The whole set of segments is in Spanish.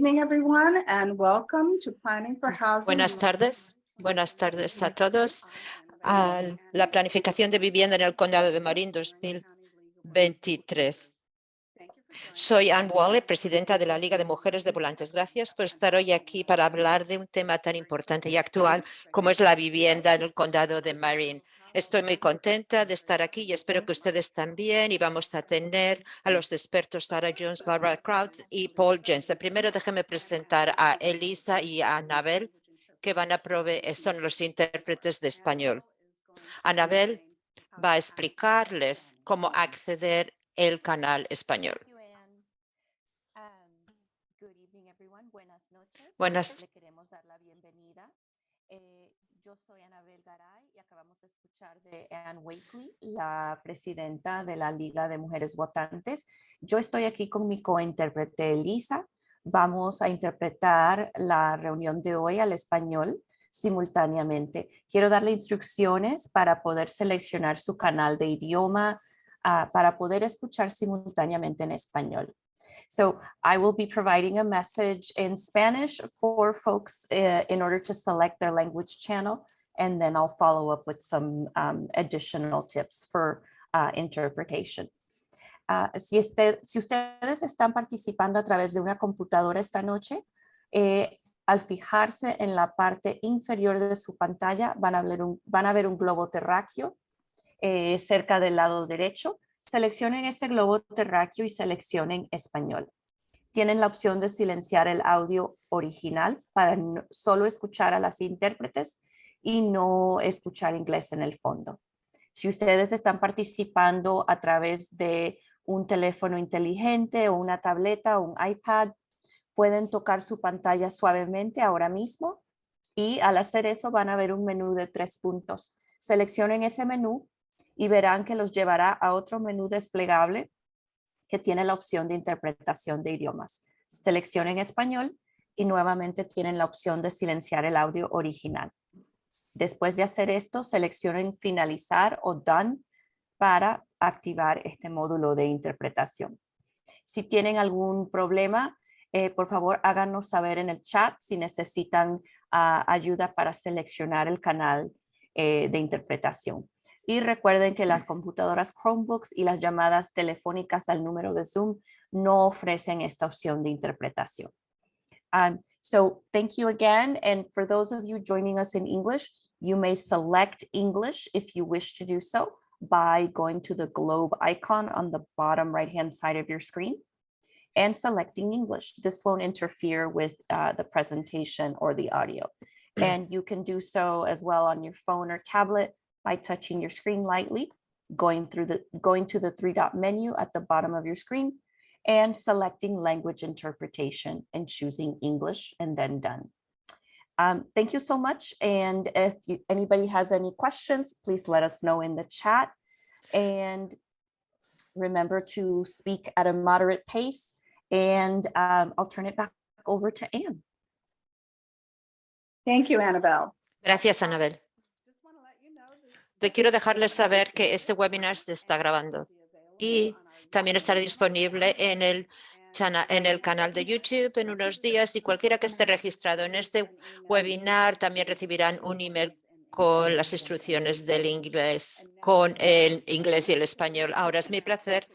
Evening, everyone, and welcome to Planning for Housing. Buenas tardes a todos. A la planificación de vivienda en el Condado de Marin 2023. Soy Ann Wally, presidenta de la Liga de Mujeres de Volantes. Gracias por estar hoy aquí para hablar de un tema tan importante y actual como es la vivienda en el Condado de Marin. Estoy muy contenta de estar aquí y espero que ustedes también. Y vamos a tener a los expertos Sarah Jones, Barbara Krauts y Paul Jensen. Primero déjenme presentar a Elisa y a Anabel, que son los intérpretes de español. Anabel va a explicarles cómo acceder al canal español. Buenas. Le queremos dar la bienvenida. Yo soy Anabel Garay y acabamos de escuchar de Ann Wakely, la presidenta de la Liga de Mujeres Votantes. Yo estoy aquí con mi cointérprete Elisa. Vamos a interpretar la reunión de hoy al español simultáneamente. Quiero darle instrucciones para poder seleccionar su canal de idioma para poder escuchar simultáneamente en español. So I will be providing a message in Spanish for folks in order to select their language channel, and then I'll follow up with some additional tips for interpretation. Si ustedes están participando a través de una computadora esta noche, al fijarse en la parte inferior de su pantalla van a ver un globo terráqueo cerca del lado derecho. Seleccionen ese globo terráqueo y seleccionen español. Tienen la opción de silenciar el audio original para solo escuchar a las intérpretes y no escuchar inglés en el fondo. Si ustedes están participando a través de un teléfono inteligente o una tableta o un iPad, pueden tocar su pantalla suavemente ahora mismo y al hacer eso van a ver un menú de 3 puntos. Seleccionen ese menú y verán que los llevará a otro menú desplegable que tiene la opción de interpretación de idiomas. Seleccionen español y nuevamente tienen la opción de silenciar el audio original. Después de hacer esto, seleccionen finalizar o done para activar este módulo de interpretación. Si tienen algún problema, por favor háganos saber en el chat si necesitan ayuda para seleccionar el canal de interpretación. Y recuerden que las computadoras Chromebooks y las llamadas telefónicas al número de Zoom no ofrecen esta opción de interpretación. So thank you again. And for those of you joining us in English, you may select English if you wish to do so by going to the globe icon on the bottom right-hand side of your screen and selecting English. This won't interfere with the presentation or the audio. And you can do so as well on your phone or tablet by touching your screen lightly, going to the 3-dot menu at the bottom of your screen and selecting language interpretation and choosing English and then done. Thank you so much. And if anybody has any questions, please let us know in the chat. And remember to speak at a moderate pace. And I'll turn it back over to Ann. Thank you, Annabelle. Gracias, Anabel. Te quiero dejarles saber que este webinar se está grabando y también estará disponible en el canal de YouTube en unos días, y cualquiera que esté registrado en este webinar también recibirán un email con las instrucciones del inglés, con el inglés y el español. Ahora es mi placer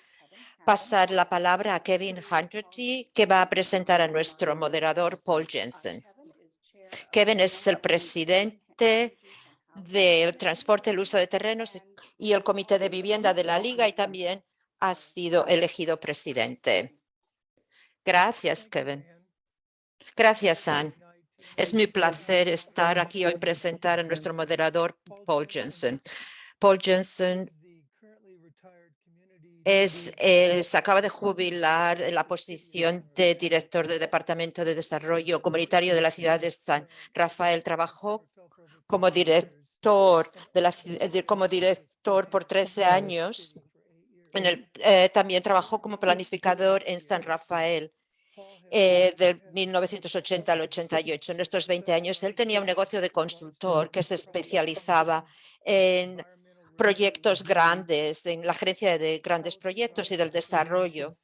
pasar la palabra a Kevin Hangerty, que va a presentar a nuestro moderador Paul Jensen. Kevin es el presidente del transporte, el uso de terrenos y el comité de vivienda de la Liga, y también ha sido elegido presidente. Gracias, Kevin. Gracias, Ann. Es mi placer estar aquí hoy y presentar a nuestro moderador, Paul Jensen. Paul Jensen se acaba de jubilar en la posición de director del Departamento de Desarrollo Comunitario de la ciudad de San Rafael. Trabajó como director por 13 años. También trabajó como planificador en San Rafael de 1980 al 88. En estos 20 años, él tenía un negocio de consultor que se especializaba en proyectos grandes, en la gerencia de grandes proyectos y del desarrollo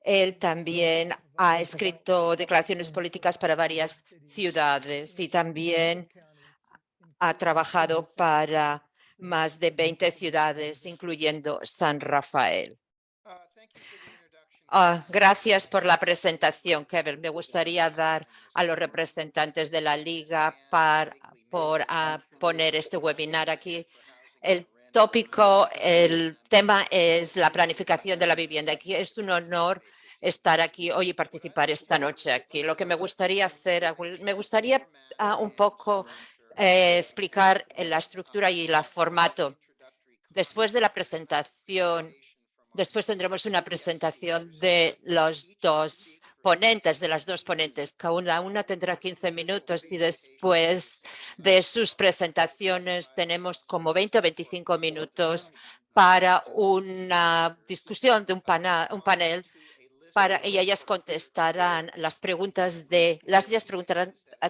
Él también ha escrito declaraciones políticas para varias ciudades y también ha trabajado para más de 20 ciudades, incluyendo San Rafael. Gracias por la presentación, Kevin. Me gustaría dar a los representantes de la Liga por poner este webinar aquí. El tema es la planificación de la vivienda. Aquí es un honor estar aquí hoy y participar esta noche aquí. Lo que me gustaría hacer, me gustaría un poco explicar la estructura y el formato. Después de la presentación, después tendremos una presentación de los dos ponentes, de las dos ponentes. Cada una tendrá 15 minutos y después de sus presentaciones tenemos como 20 o 25 minutos para una discusión de un panel y ellas contestarán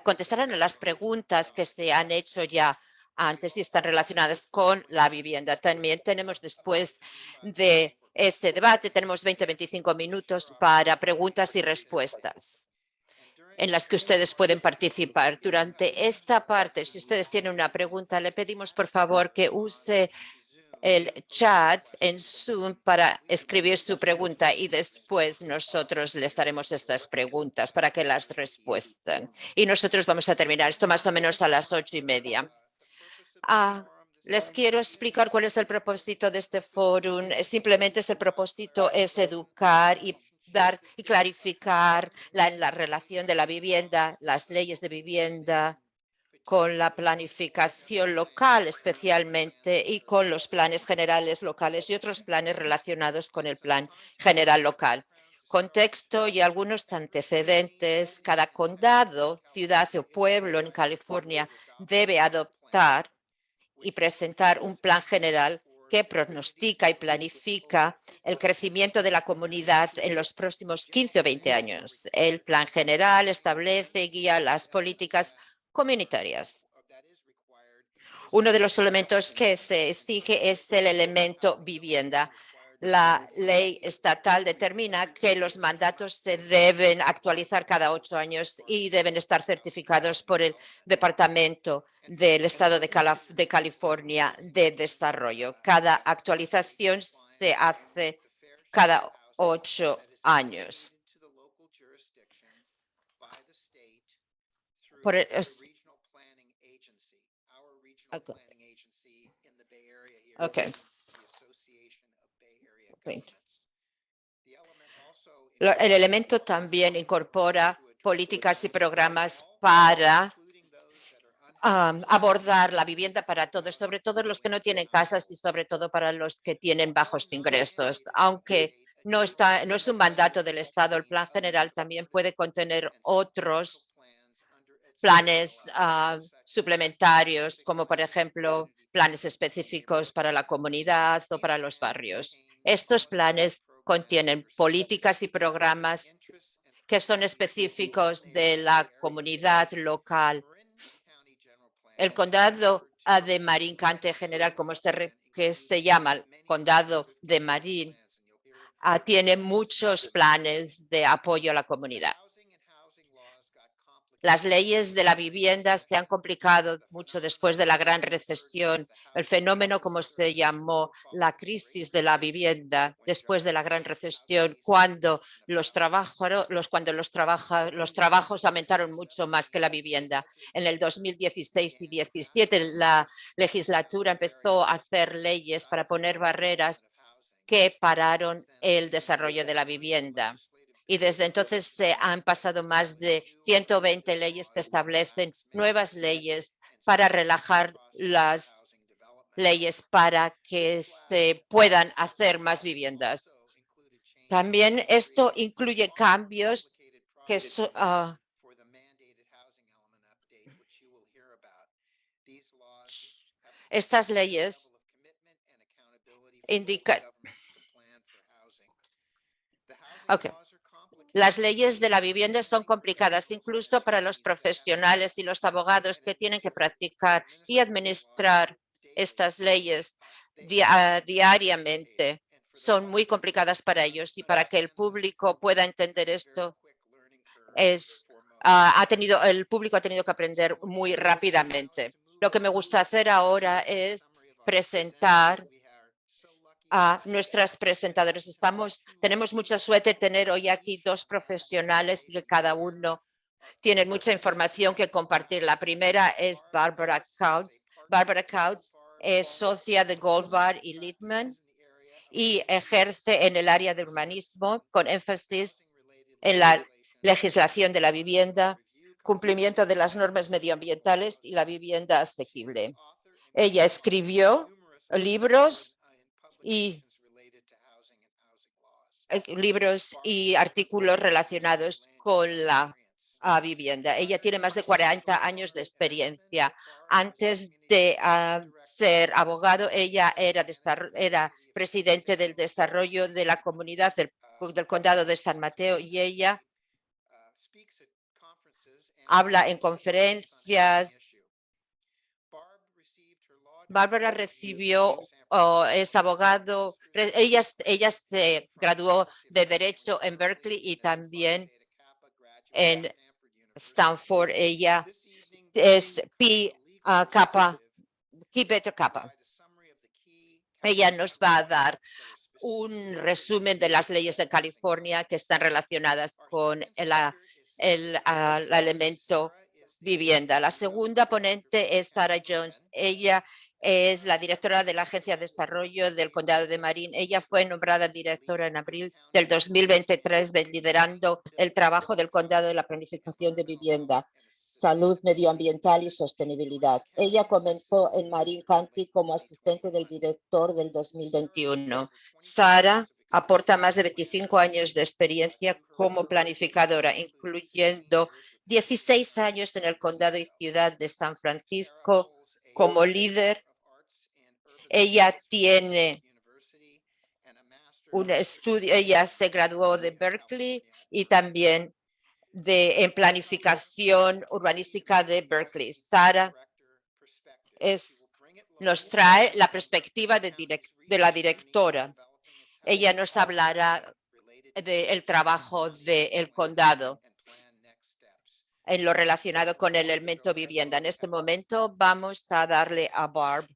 contestarán a las preguntas que se han hecho ya antes y están relacionadas con la vivienda. También tenemos después de este debate, tenemos 20-25 minutos para preguntas y respuestas en las que ustedes pueden participar. Durante esta parte, si ustedes tienen una pregunta, le pedimos por favor que use el chat en Zoom para escribir su pregunta y después nosotros les daremos estas preguntas para que las respuestan. Y nosotros vamos a terminar esto más o menos a las 8:30. Les quiero explicar cuál es el propósito de este foro. Simplemente el propósito es educar y dar y clarificar la relación de la vivienda, las leyes de vivienda, con la planificación local especialmente y con los planes generales locales y otros planes relacionados con el plan general local. Contexto y algunos antecedentes. Cada condado, ciudad o pueblo en California debe adoptar y presentar un plan general que pronostica y planifica el crecimiento de la comunidad en los próximos 15 o 20 años. El plan general establece y guía las políticas comunitarias. Uno de los elementos que se exige es el elemento vivienda. La ley estatal determina que los mandatos se deben actualizar cada 8 años y deben estar certificados por el Departamento del Estado de California de Desarrollo. Cada actualización se hace cada 8 años. El elemento también incorpora políticas y programas para abordar la vivienda para todos, sobre todo los que no tienen casas y sobre todo para los que tienen bajos ingresos. Aunque no es un mandato del Estado, el plan general también puede contener otros planes suplementarios, como por ejemplo planes específicos para la comunidad o para los barrios. Estos planes contienen políticas y programas que son específicos de la comunidad local. El condado de Marin County General, que se llama el condado de Marin, tiene muchos planes de apoyo a la comunidad. Las leyes de la vivienda se han complicado mucho después de la gran recesión, el fenómeno como se llamó la crisis de la vivienda después de la gran recesión, cuando los trabajos aumentaron mucho más que la vivienda. En el 2016 y 2017 la legislatura empezó a hacer leyes para poner barreras que pararon el desarrollo de la vivienda. Y desde entonces se han pasado más de 120 leyes que establecen nuevas leyes para relajar las leyes para que se puedan hacer más viviendas. También esto incluye cambios que estas leyes indican. Las leyes de la vivienda son complicadas, incluso para los profesionales y los abogados que tienen que practicar y administrar estas leyes diariamente. son muy complicadas para ellos y para que el público pueda entender esto el público ha tenido que aprender muy rápidamente. Lo que me gusta hacer ahora es presentar a nuestras presentadoras. Tenemos mucha suerte de tener hoy aquí dos profesionales que cada uno tiene mucha información que compartir. La primera es Barbara Kautz. Barbara Kautz es socia de Goldbar y Littman y ejerce en el área de urbanismo con énfasis en la legislación de la vivienda, cumplimiento de las normas medioambientales y la vivienda asequible. Ella escribió libros y artículos relacionados con la vivienda. Ella tiene más de 40 años de experiencia. Antes de ser abogado, ella era presidente del desarrollo de la comunidad del condado de San Mateo y ella habla en conferencias. Bárbara es abogado, ella se graduó de Derecho en Berkeley y también en Stanford. Ella es Pi Beta Kappa. Ella nos va a dar un resumen de las leyes de California que están relacionadas con el elemento vivienda. La segunda ponente es Sarah Jones. Ella es la directora de la Agencia de Desarrollo del Condado de Marin. Ella fue nombrada directora en abril del 2023, liderando el trabajo del condado de la planificación de vivienda, salud medioambiental y sostenibilidad. Ella comenzó en Marin County como asistente del director del 2021. Sarah aporta más de 25 años de experiencia como planificadora, incluyendo 16 años en el condado y ciudad de San Francisco como líder. Ella tiene un estudio, ella se graduó de Berkeley y también en planificación urbanística de Berkeley. Sarah nos trae la perspectiva de la directora. Ella nos hablará del trabajo del condado en lo relacionado con el elemento vivienda. En este momento vamos a darle a Barb.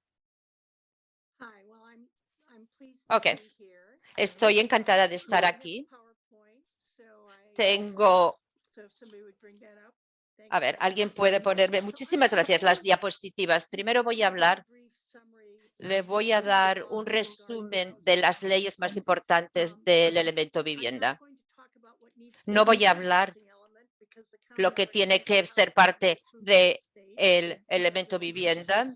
Ok, estoy encantada de estar aquí. A ver, alguien puede ponerme. Muchísimas gracias. Las diapositivas. Primero le voy a dar un resumen de las leyes más importantes del elemento vivienda. No voy a hablar lo que tiene que ser parte del elemento vivienda,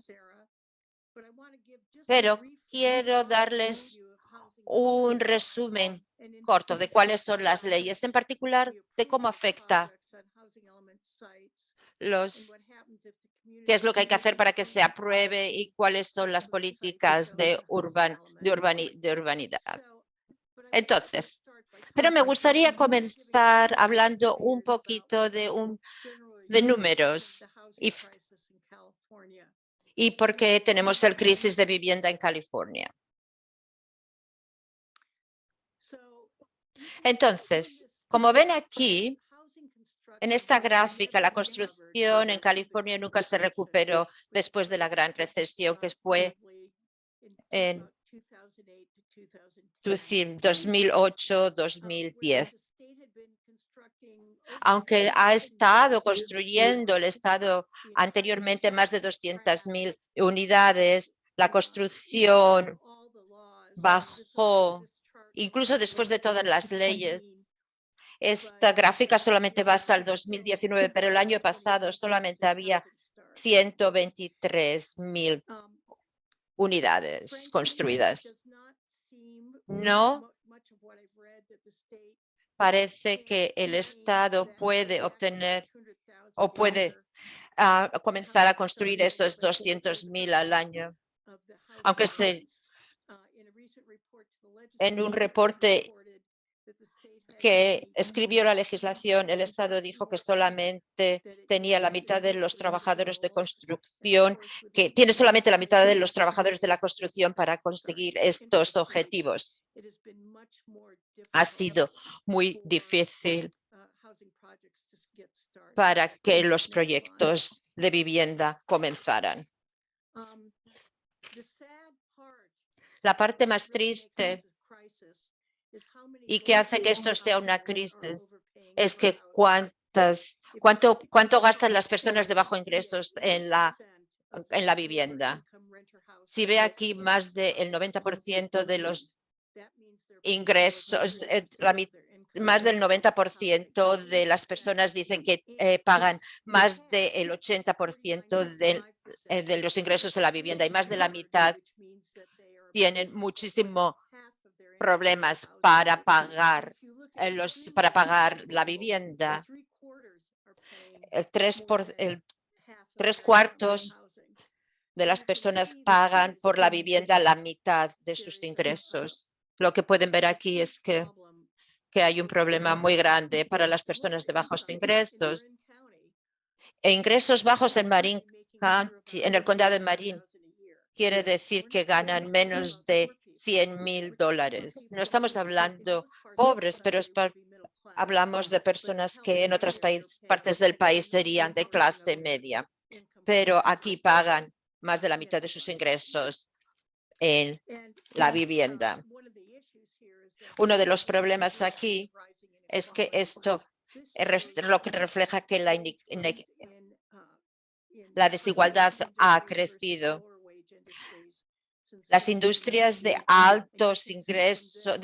pero quiero darles un resumen corto de cuáles son las leyes, en particular de cómo afecta qué es lo que hay que hacer para que se apruebe y cuáles son las políticas de urbanidad. Entonces, pero me gustaría comenzar hablando un poquito de números y por qué tenemos el crisis de vivienda en California. Entonces, como ven aquí, en esta gráfica, la construcción en California nunca se recuperó después de la gran recesión que fue en 2008-2010. Aunque ha estado construyendo el Estado anteriormente más de 200,000 unidades, la construcción bajó, incluso después de todas las leyes. Esta gráfica solamente va hasta el 2019, pero el año pasado solamente había 123,000 unidades construidas. No parece que el Estado puede obtener o puede comenzar a construir estos 200,000 al año, aunque en un reporte que escribió la legislación, el Estado dijo que solamente tenía la mitad de los trabajadores de construcción, que tiene solamente la mitad de los trabajadores de la construcción para conseguir estos objetivos. Ha sido muy difícil para que los proyectos de vivienda comenzaran. La parte más triste y que hace que esto sea una crisis es que cuánto gastan las personas de bajo ingresos en la vivienda. Si ve aquí, más del 90% de los ingresos, más del 90% de las personas dicen que pagan más del 80% de los ingresos en la vivienda, y más de la mitad tienen muchísimos problemas para pagar la vivienda. Tres cuartos de las personas pagan por la vivienda la mitad de sus ingresos. Lo que pueden ver aquí es que hay un problema muy grande para las personas de bajos ingresos. Ingresos bajos en Marin County, en el condado de Marin, quiere decir que ganan menos de $100,000. No estamos hablando pobres, pero hablamos de personas que en otras partes del país serían de clase media, pero aquí pagan más de la mitad de sus ingresos en la vivienda. Uno de los problemas aquí es que esto lo que refleja que la desigualdad ha crecido. Las industrias de altos ingresos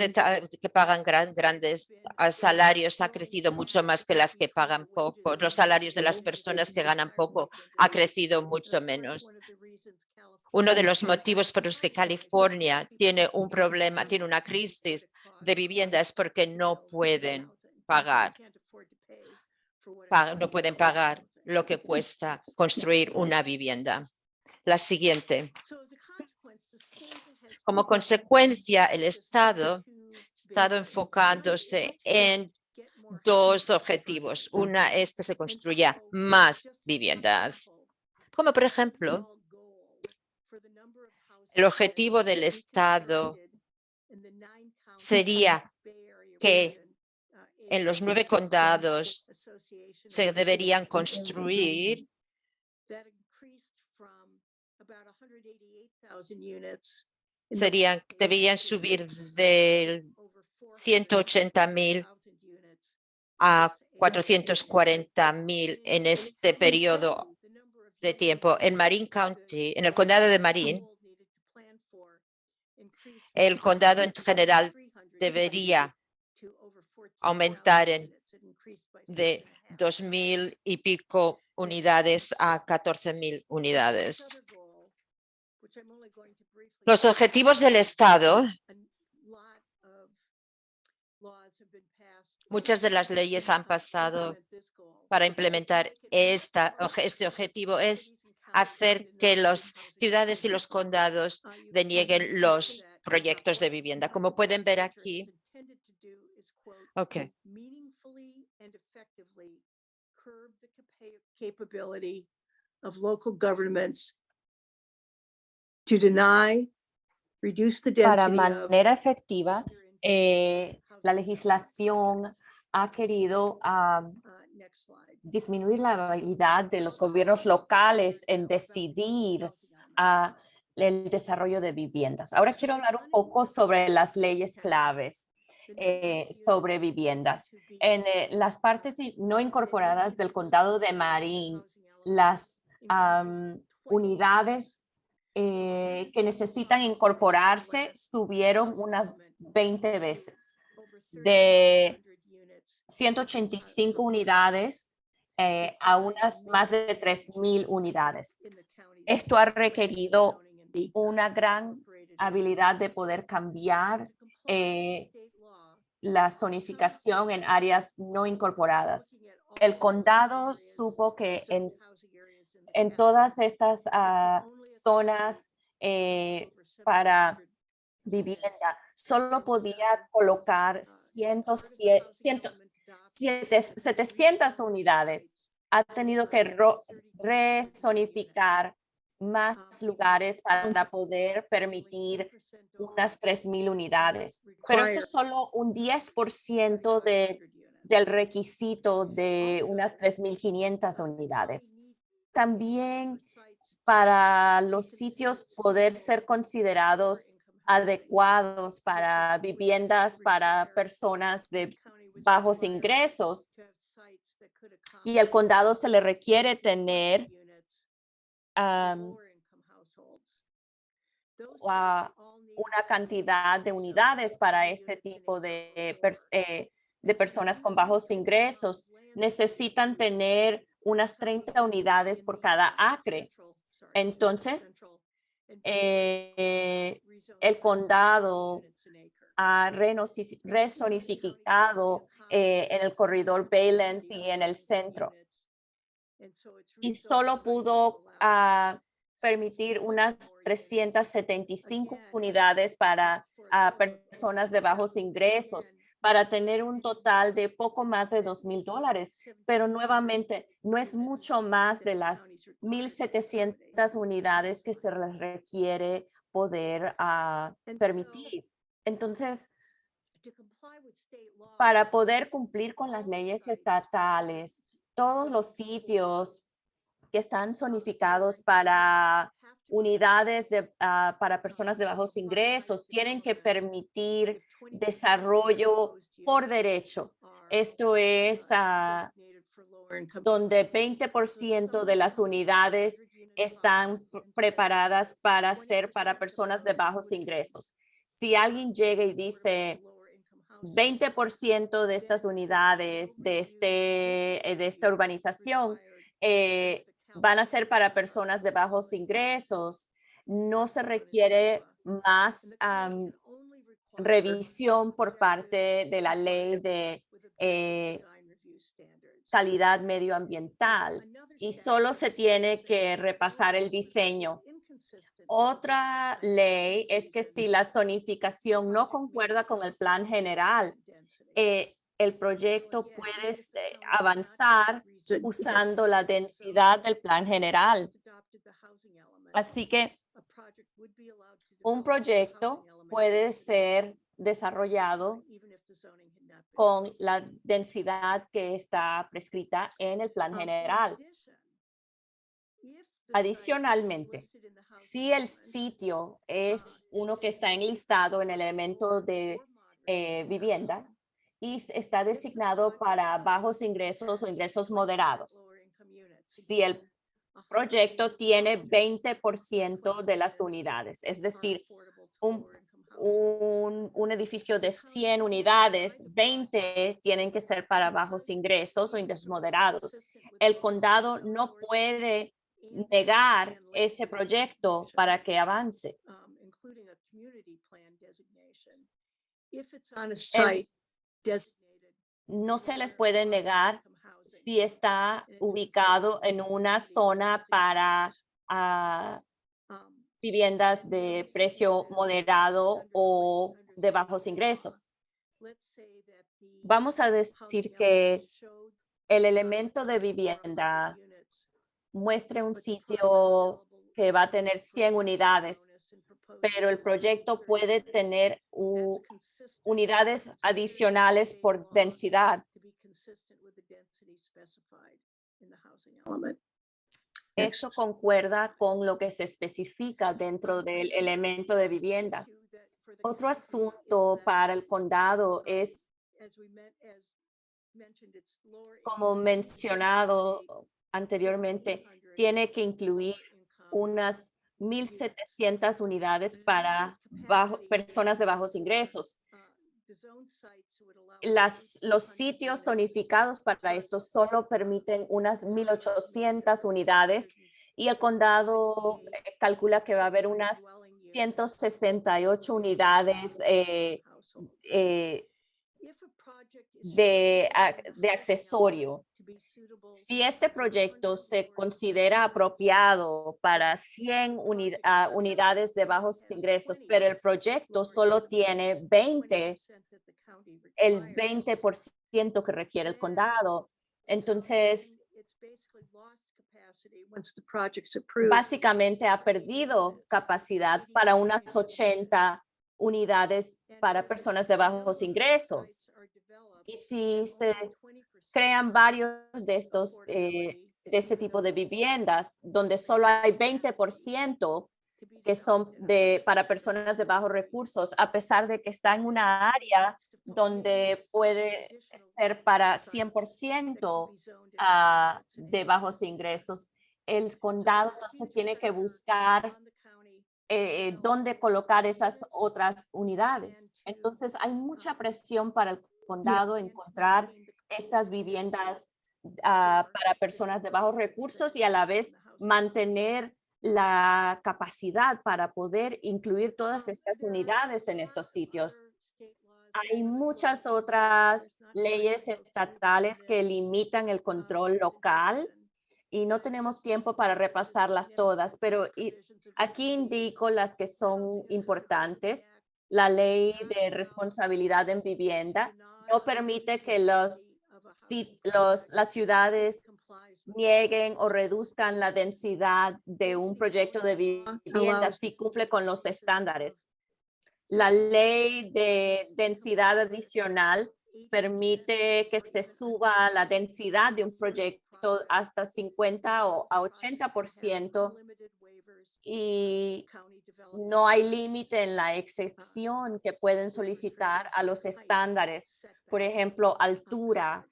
que pagan grandes salarios ha crecido mucho más que las que pagan poco. Los salarios de las personas que ganan poco ha crecido mucho menos. Uno de los motivos por los que California tiene un problema, tiene una crisis de vivienda, es porque no pueden pagar lo que cuesta construir una vivienda. La siguiente. Como consecuencia, el Estado ha estado enfocándose en dos objetivos. Una es que se construya más viviendas. Como por ejemplo, el objetivo del Estado sería que en los 9 condados se deberían construir deberían subir de 180,000 a 440,000 en este periodo de tiempo. En Marin County, en el condado de Marin, el condado en general debería aumentar de 2,000 y pico unidades a 14,000 unidades. Los objetivos del Estado, muchas de las leyes han pasado para implementar este objetivo, es hacer que las ciudades y los condados denieguen los proyectos de vivienda. Como pueden ver aquí, Para manera efectiva, la legislación ha querido disminuir la habilidad de los gobiernos locales en decidir el desarrollo de viviendas. Ahora quiero hablar un poco sobre las leyes claves sobre viviendas. En las partes no incorporadas del condado de Marin, las unidades que necesitan incorporarse subieron unas 20 veces, de 185 unidades a unas más de 3,000 unidades. Esto ha requerido una gran habilidad de poder cambiar la zonificación en áreas no incorporadas. El condado supo que en todas estas zonas para vivienda, solo podía colocar 700 unidades. Ha tenido que rezonificar más lugares para poder permitir unas 3,000 unidades. Pero eso es solo un 10% del requisito de unas 3,500 unidades. También para los sitios poder ser considerados adecuados para viviendas para personas de bajos ingresos, y el condado se le requiere tener una cantidad de unidades para este tipo de personas con bajos ingresos. Necesitan tener unas 30 unidades por cada acre. Entonces, el condado ha rezonificado en el corredor Baylands y en el centro. Y solo pudo permitir unas 375 unidades para personas de bajos ingresos, para tener un total de poco más de $2,000. Pero nuevamente, no es mucho más de las 1,700 unidades que se les requiere poder permitir. Entonces, para poder cumplir con las leyes estatales, todos los sitios que están zonificados para unidades para personas de bajos ingresos tienen que permitir desarrollo por derecho. Esto es donde 20% de las unidades están preparadas para ser para personas de bajos ingresos. Si alguien llega y dice 20% de estas unidades de esta urbanización van a ser para personas de bajos ingresos, no se requiere más revisión por parte de la ley de calidad medioambiental, y solo se tiene que repasar el diseño. Otra ley es que si la zonificación no concuerda con el plan general, el proyecto puede avanzar usando la densidad del plan general. Así que un proyecto puede ser desarrollado con la densidad que está prescrita en el plan general. Adicionalmente, si el sitio es uno que está enlistado en el elemento de vivienda y está designado para bajos ingresos o ingresos moderados, si el proyecto tiene 20% de las unidades, es decir, un edificio de 100 unidades, 20 tienen que ser para bajos ingresos o ingresos moderados. El condado no puede negar ese proyecto para que avance. No se les puede negar si está ubicado en una zona para viviendas de precio moderado o de bajos ingresos. Vamos a decir que el elemento de vivienda muestre un sitio que va a tener 100 unidades, pero el proyecto puede tener unidades adicionales por densidad. Esto concuerda con lo que se especifica dentro del elemento de vivienda. Otro asunto para el condado es, como mencionado anteriormente, tiene que incluir unas 1,700 unidades para personas de bajos ingresos. Los sitios zonificados para esto solo permiten unas 1,800 unidades, y el condado calcula que va a haber unas 168 unidades de accesorio. Si este proyecto se considera apropiado para 100 unidades de bajos ingresos, pero el proyecto solo tiene el 20% que requiere el condado, entonces básicamente ha perdido capacidad para unas 80 unidades para personas de bajos ingresos. Y si se crean varios de estos, de este tipo de viviendas, donde solo hay 20% que son para personas de bajos recursos, a pesar de que está en una área donde puede ser para 100% de bajos ingresos. El condado entonces tiene que buscar dónde colocar esas otras unidades. Entonces hay mucha presión para el condado encontrar estas viviendas para personas de bajos recursos y a la vez mantener la capacidad para poder incluir todas estas unidades en estos sitios. Hay muchas otras leyes estatales que limitan el control local y no tenemos tiempo para repasarlas todas, pero aquí indico las que son importantes. La ley de responsabilidad en vivienda no permite que las ciudades nieguen o reduzcan la densidad de un proyecto de vivienda si cumple con los estándares. La ley de densidad adicional permite que se suba la densidad de un proyecto hasta 50 o a 80% y no hay límite en la excepción que pueden solicitar a los estándares. Por ejemplo, altura,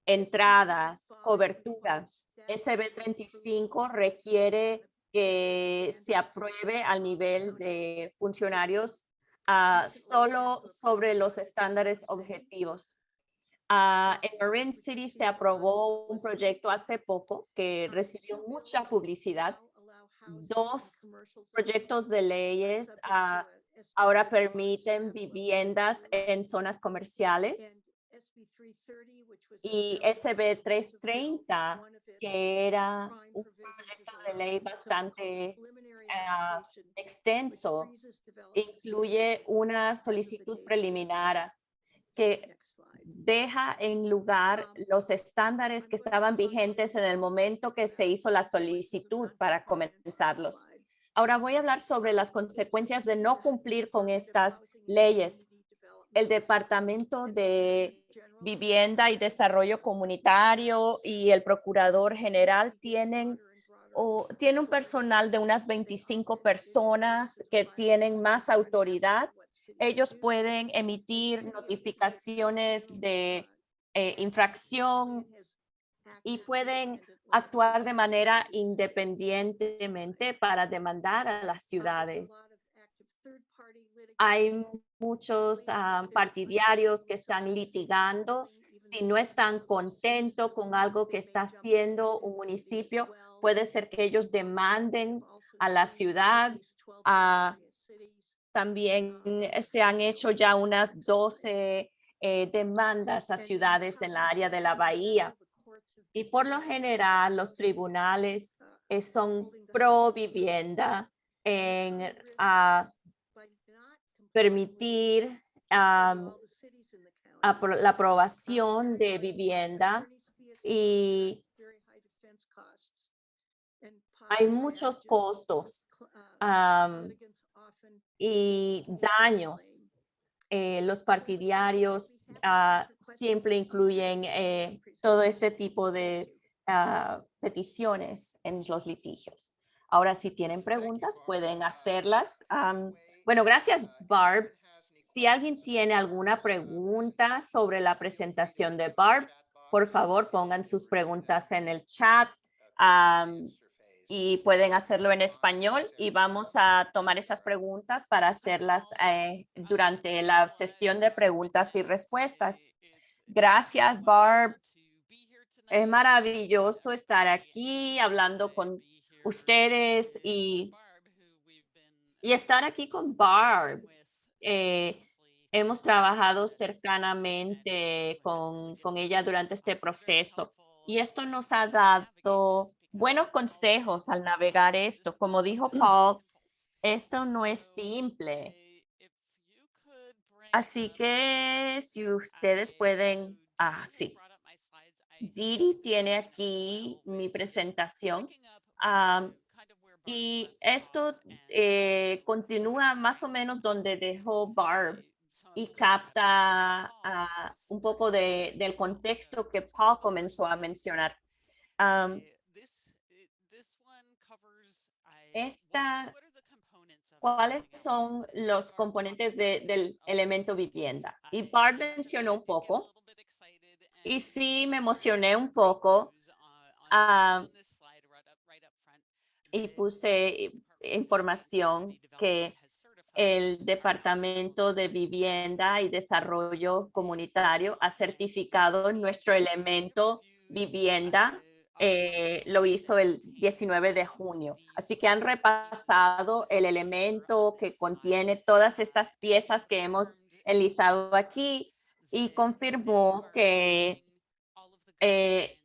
entradas, cobertura. SB 35 requiere que se apruebe al nivel de funcionarios solo sobre los estándares objetivos. En Marin City se aprobó un proyecto hace poco que recibió mucha publicidad. 2 proyectos de leyes ahora permiten viviendas en zonas comerciales. Y SB 330, que era un proyecto de ley bastante extenso, incluye una solicitud preliminar que deja en lugar los estándares que estaban vigentes en el momento que se hizo la solicitud para comenzarlos. Ahora voy a hablar sobre las consecuencias de no cumplir con estas leyes. El Departamento de Vivienda y Desarrollo Comunitario y el Procurador General tiene un personal de unas 25 personas que tienen más autoridad. Ellos pueden emitir notificaciones de infracción y pueden actuar de manera independientemente para demandar a las ciudades. Hay muchos partidarios que están litigando. Si no están contentos con algo que está haciendo un municipio, puede ser que ellos demanden a la ciudad. También se han hecho ya unas 12 demandas a ciudades en la área de la bahía. Y por lo general, los tribunales son pro vivienda en permitir la aprobación de vivienda y hay muchos costos y daños. Los partidarios siempre incluyen todo este tipo de peticiones en los litigios. Ahora, si tienen preguntas, pueden hacerlas. Bueno, gracias, Barb. Si alguien tiene alguna pregunta sobre la presentación de Barb, por favor, pongan sus preguntas en el chat y pueden hacerlo en español y vamos a tomar esas preguntas para hacerlas durante la sesión de preguntas y respuestas. Gracias, Barb. Es maravilloso estar aquí hablando con ustedes y estar aquí con Barb. Hemos trabajado cercanamente con ella durante este proceso y esto nos ha dado buenos consejos al navegar esto. Como dijo Paul, esto no es simple. Así que si ustedes pueden, sí. Didi tiene aquí mi presentación. Y esto continúa más o menos donde dejó Barb y capta un poco del contexto que Paul comenzó a mencionar. Um, esta, ¿Cuáles son los componentes del elemento vivienda? Y Barb mencionó un poco, y sí me emocioné un poco. Y puse información que el Departamento de Vivienda y Desarrollo Comunitario ha certificado nuestro elemento vivienda. Lo hizo el 19 de junio. Así que han repasado el elemento que contiene todas estas piezas que hemos enlistado aquí y confirmó que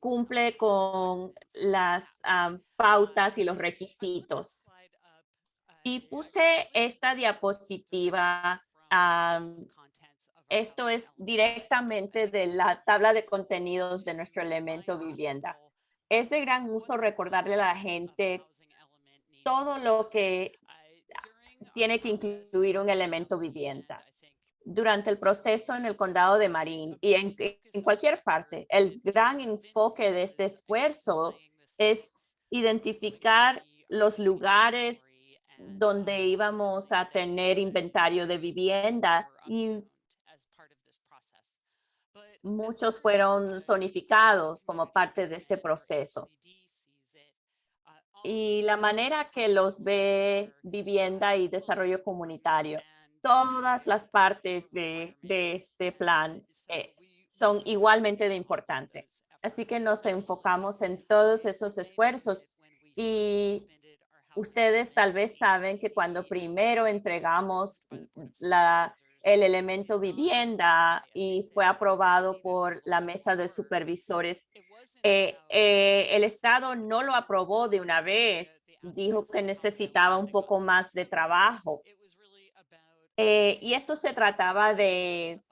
cumple con las pautas y los requisitos. Y puse esta diapositiva. Esto es directamente de la tabla de contenidos de nuestro elemento vivienda. Es de gran uso recordarle a la gente todo lo que tiene que incluir un elemento vivienda. Durante el proceso en el condado de Marin y en cualquier parte, el gran enfoque de este esfuerzo es identificar los lugares donde íbamos a tener inventario de vivienda y muchos fueron zonificados como parte de este proceso. Y la manera que los ve Vivienda y Desarrollo Comunitario, todas las partes de este plan son igualmente de importantes. Así que nos enfocamos en todos esos esfuerzos y ustedes tal vez saben que cuando primero entregamos el elemento vivienda y fue aprobado por la mesa de supervisores, el Estado no lo aprobó de una vez, dijo que necesitaba un poco más de trabajo. Y esto se trataba de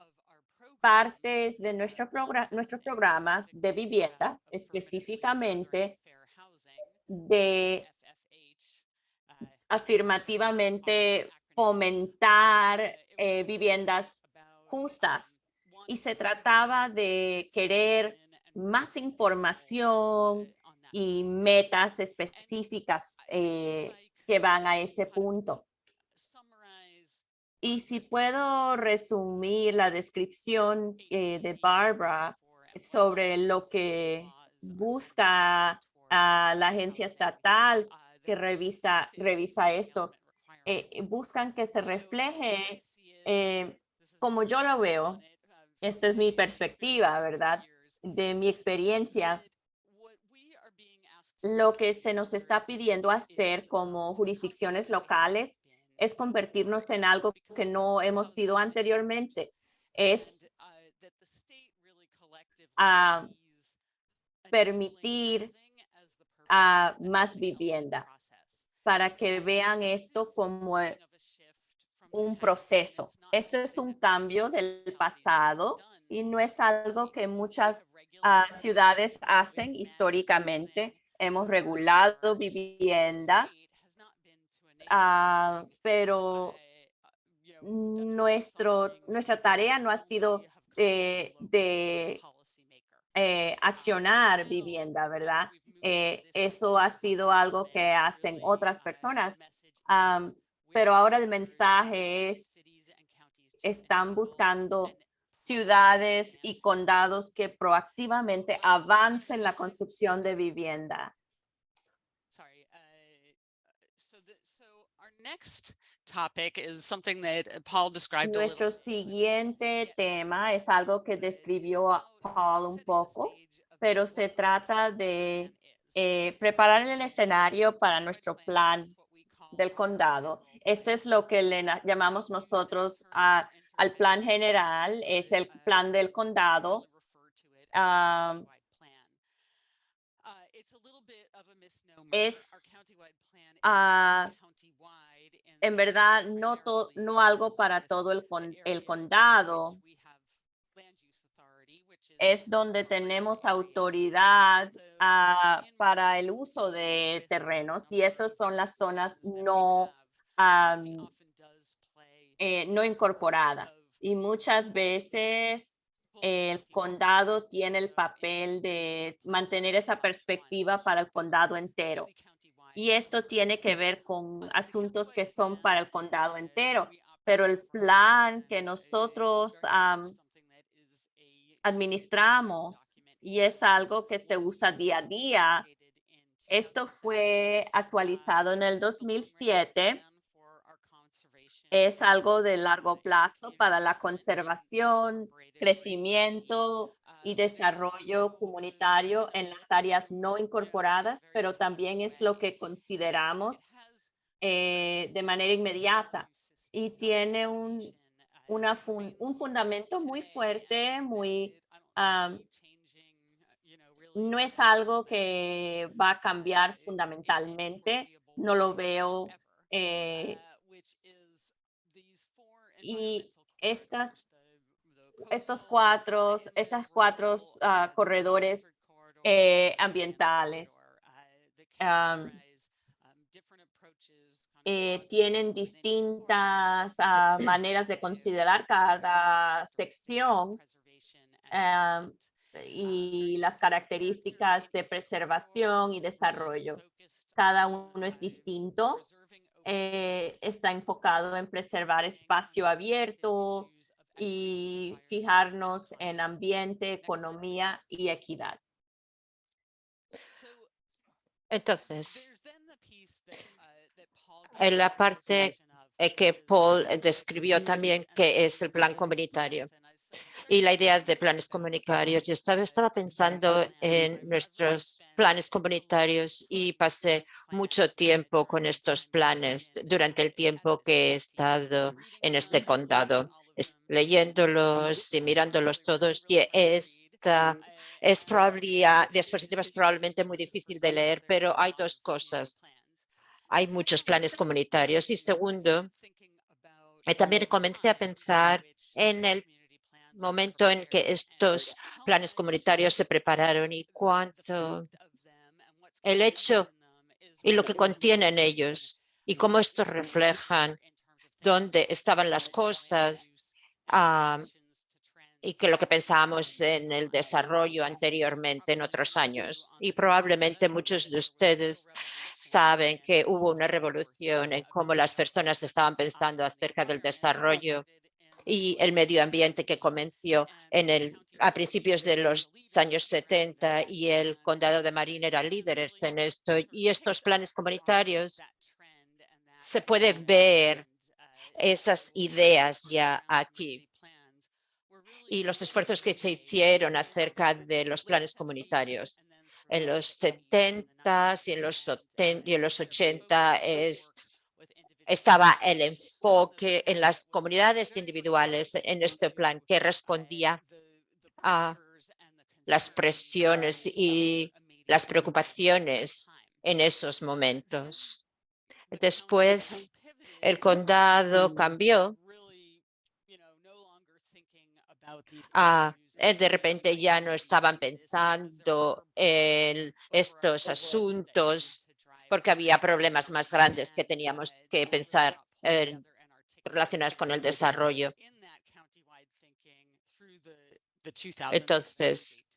partes de nuestros programas de vivienda, específicamente de afirmativamente fomentar viviendas justas. Y se trataba de querer más información y metas específicas que van a ese punto. Y si puedo resumir la descripción de Barbara sobre lo que busca la agencia estatal que revisa esto, buscan que se refleje, como yo lo veo, esta es mi perspectiva, ¿verdad? De mi experiencia, lo que se nos está pidiendo hacer como jurisdicciones locales es convertirnos en algo que no hemos sido anteriormente. Es permitir más vivienda para que vean esto como un proceso. Esto es un cambio del pasado y no es algo que muchas ciudades hacen históricamente. Hemos regulado vivienda, pero nuestra tarea no ha sido de accionar vivienda, ¿verdad? Eso ha sido algo que hacen otras personas, pero ahora el mensaje es, están buscando ciudades y condados que proactivamente avancen la construcción de vivienda. Nuestro siguiente tema es algo que describió Paul un poco, pero se trata de preparar el escenario para nuestro plan del condado. Este es lo que le llamamos nosotros al plan general, es el plan del condado. Es en verdad no algo para todo el condado. Es donde tenemos autoridad para el uso de terrenos, y esas son las zonas no incorporadas. Y muchas veces el condado tiene el papel de mantener esa perspectiva para el condado entero. Y esto tiene que ver con asuntos que son para el condado entero, pero el plan que nosotros administramos, y es algo que se usa día a día. Esto fue actualizado en el 2007. Es algo de largo plazo para la conservación, crecimiento y desarrollo comunitario en las áreas no incorporadas, pero también es lo que consideramos de manera inmediata, y tiene un fundamento muy fuerte, no es algo que va a cambiar fundamentalmente, no lo veo. Y estas cuatro corredores ambientales tienen distintas maneras de considerar cada sección y las características de preservación y desarrollo. Cada uno es distinto. Está enfocado en preservar espacio abierto y fijarnos en ambiente, economía y equidad. Entonces, en la parte que Paul describió también, que es el plan comunitario y la idea de planes comunitarios. Yo estaba pensando en nuestros planes comunitarios y pasé mucho tiempo con estos planes durante el tiempo que he estado en este condado, leyéndolos y mirándolos todos. Y esta diapositiva es probablemente muy difícil de leer, pero hay dos cosas. Hay muchos planes comunitarios y segundo, también comencé a pensar en el momento en que estos planes comunitarios se prepararon y cuánto el hecho y lo que contienen ellos y cómo estos reflejan dónde estaban las cosas y que lo que pensábamos en el desarrollo anteriormente en otros años. Y probablemente muchos de ustedes saben que hubo una revolución en cómo las personas estaban pensando acerca del desarrollo y el medio ambiente que comenzó a principios de los años 70, y el condado de Marin era líderes en esto. Y estos planes comunitarios se pueden ver esas ideas ya aquí y los esfuerzos que se hicieron acerca de los planes comunitarios. En los 70 y en los 80 estaba el enfoque en las comunidades individuales en este plan que respondía a las presiones y las preocupaciones en esos momentos. Después, el condado cambió. De repente ya no estaban pensando en estos asuntos porque había problemas más grandes que teníamos que pensar relacionados con el desarrollo. Entonces,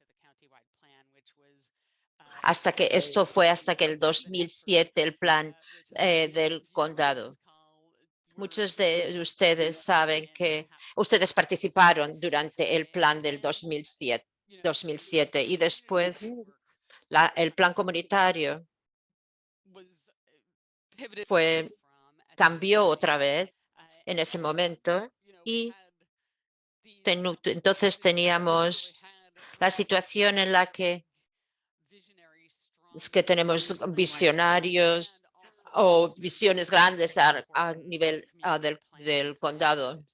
hasta que el 2007 el plan del condado. Muchos de ustedes saben que ustedes participaron durante el plan del 2007 y después el plan comunitario cambió otra vez en ese momento y entonces teníamos la situación en la que tenemos visionarios o visiones grandes a nivel del condado.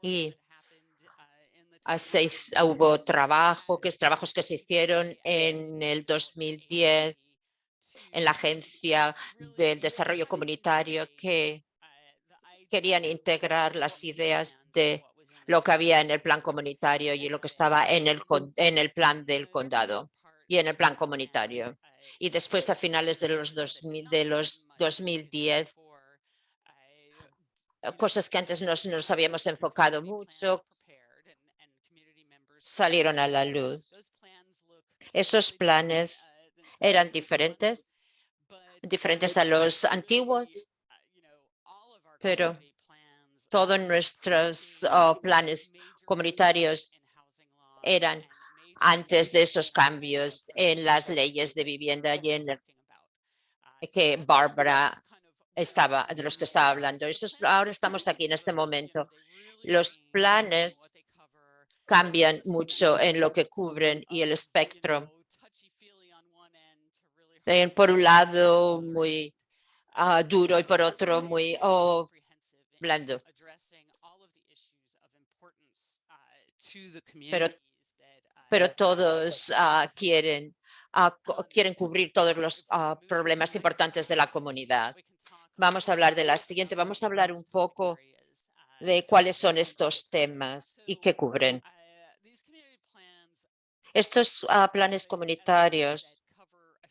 Y hubo trabajos que se hicieron en el 2010 en la Agencia del Desarrollo Comunitario que querían integrar las ideas de lo que había en el plan comunitario y lo que estaba en el plan del condado y en el plan comunitario. Y después, a finales de los 2010, cosas que antes nos habíamos enfocado mucho salieron a la luz. Esos planes eran diferentes a los antiguos, pero todos nuestros planes comunitarios eran antes de esos cambios en las leyes de vivienda y en que Bárbara de los que estaba hablando. Ahora estamos aquí en este momento. Los planes cambian mucho en lo que cubren y el espectro. Por un lado, muy duro y por otro, muy blando. Pero todos quieren cubrir todos los problemas importantes de la comunidad. Vamos a hablar de la siguiente. Vamos a hablar un poco de cuáles son estos temas y qué cubren. Estos planes comunitarios,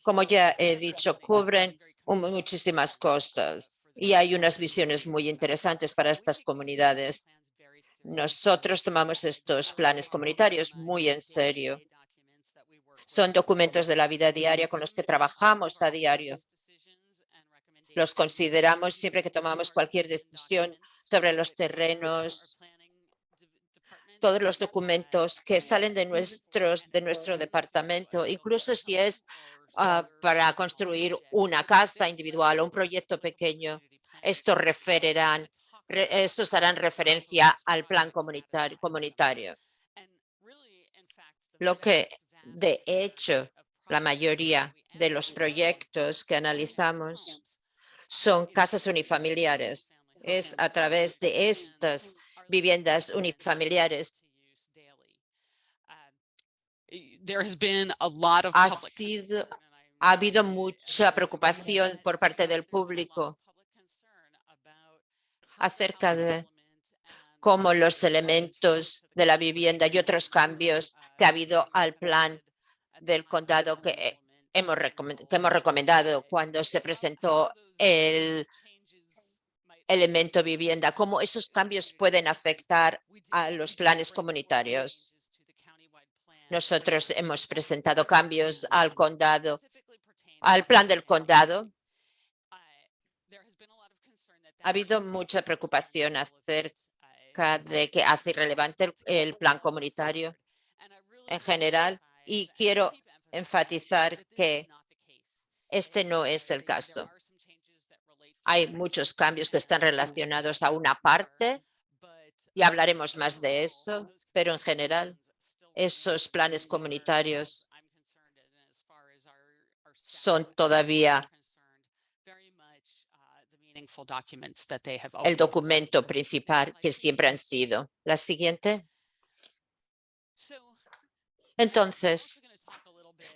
como ya he dicho, cubren muchísimas cosas y hay unas visiones muy interesantes para estas comunidades. Nosotros tomamos estos planes comunitarios muy en serio. Son documentos de la vida diaria con los que trabajamos a diario. Los consideramos siempre que tomamos cualquier decisión sobre los terrenos, todos los documentos que salen de nuestro departamento, incluso si es para construir una casa individual o un proyecto pequeño. Estos harán referencia al plan comunitario. Lo que, de hecho, la mayoría de los proyectos que analizamos son casas unifamiliares. Es a través de estas viviendas unifamiliares ha habido mucha preocupación por parte del público acerca de cómo los elementos de la vivienda y otros cambios que ha habido al plan del condado que hemos recomendado cuando se presentó el elemento vivienda, cómo esos cambios pueden afectar a los planes comunitarios. Nosotros hemos presentado cambios al plan del condado. Ha habido mucha preocupación acerca de que hace irrelevante el plan comunitario en general y quiero enfatizar que este no es el caso. Hay muchos cambios que están relacionados a una parte y hablaremos más de eso, pero en general esos planes comunitarios son todavía el documento principal que siempre han sido. La siguiente. Entonces,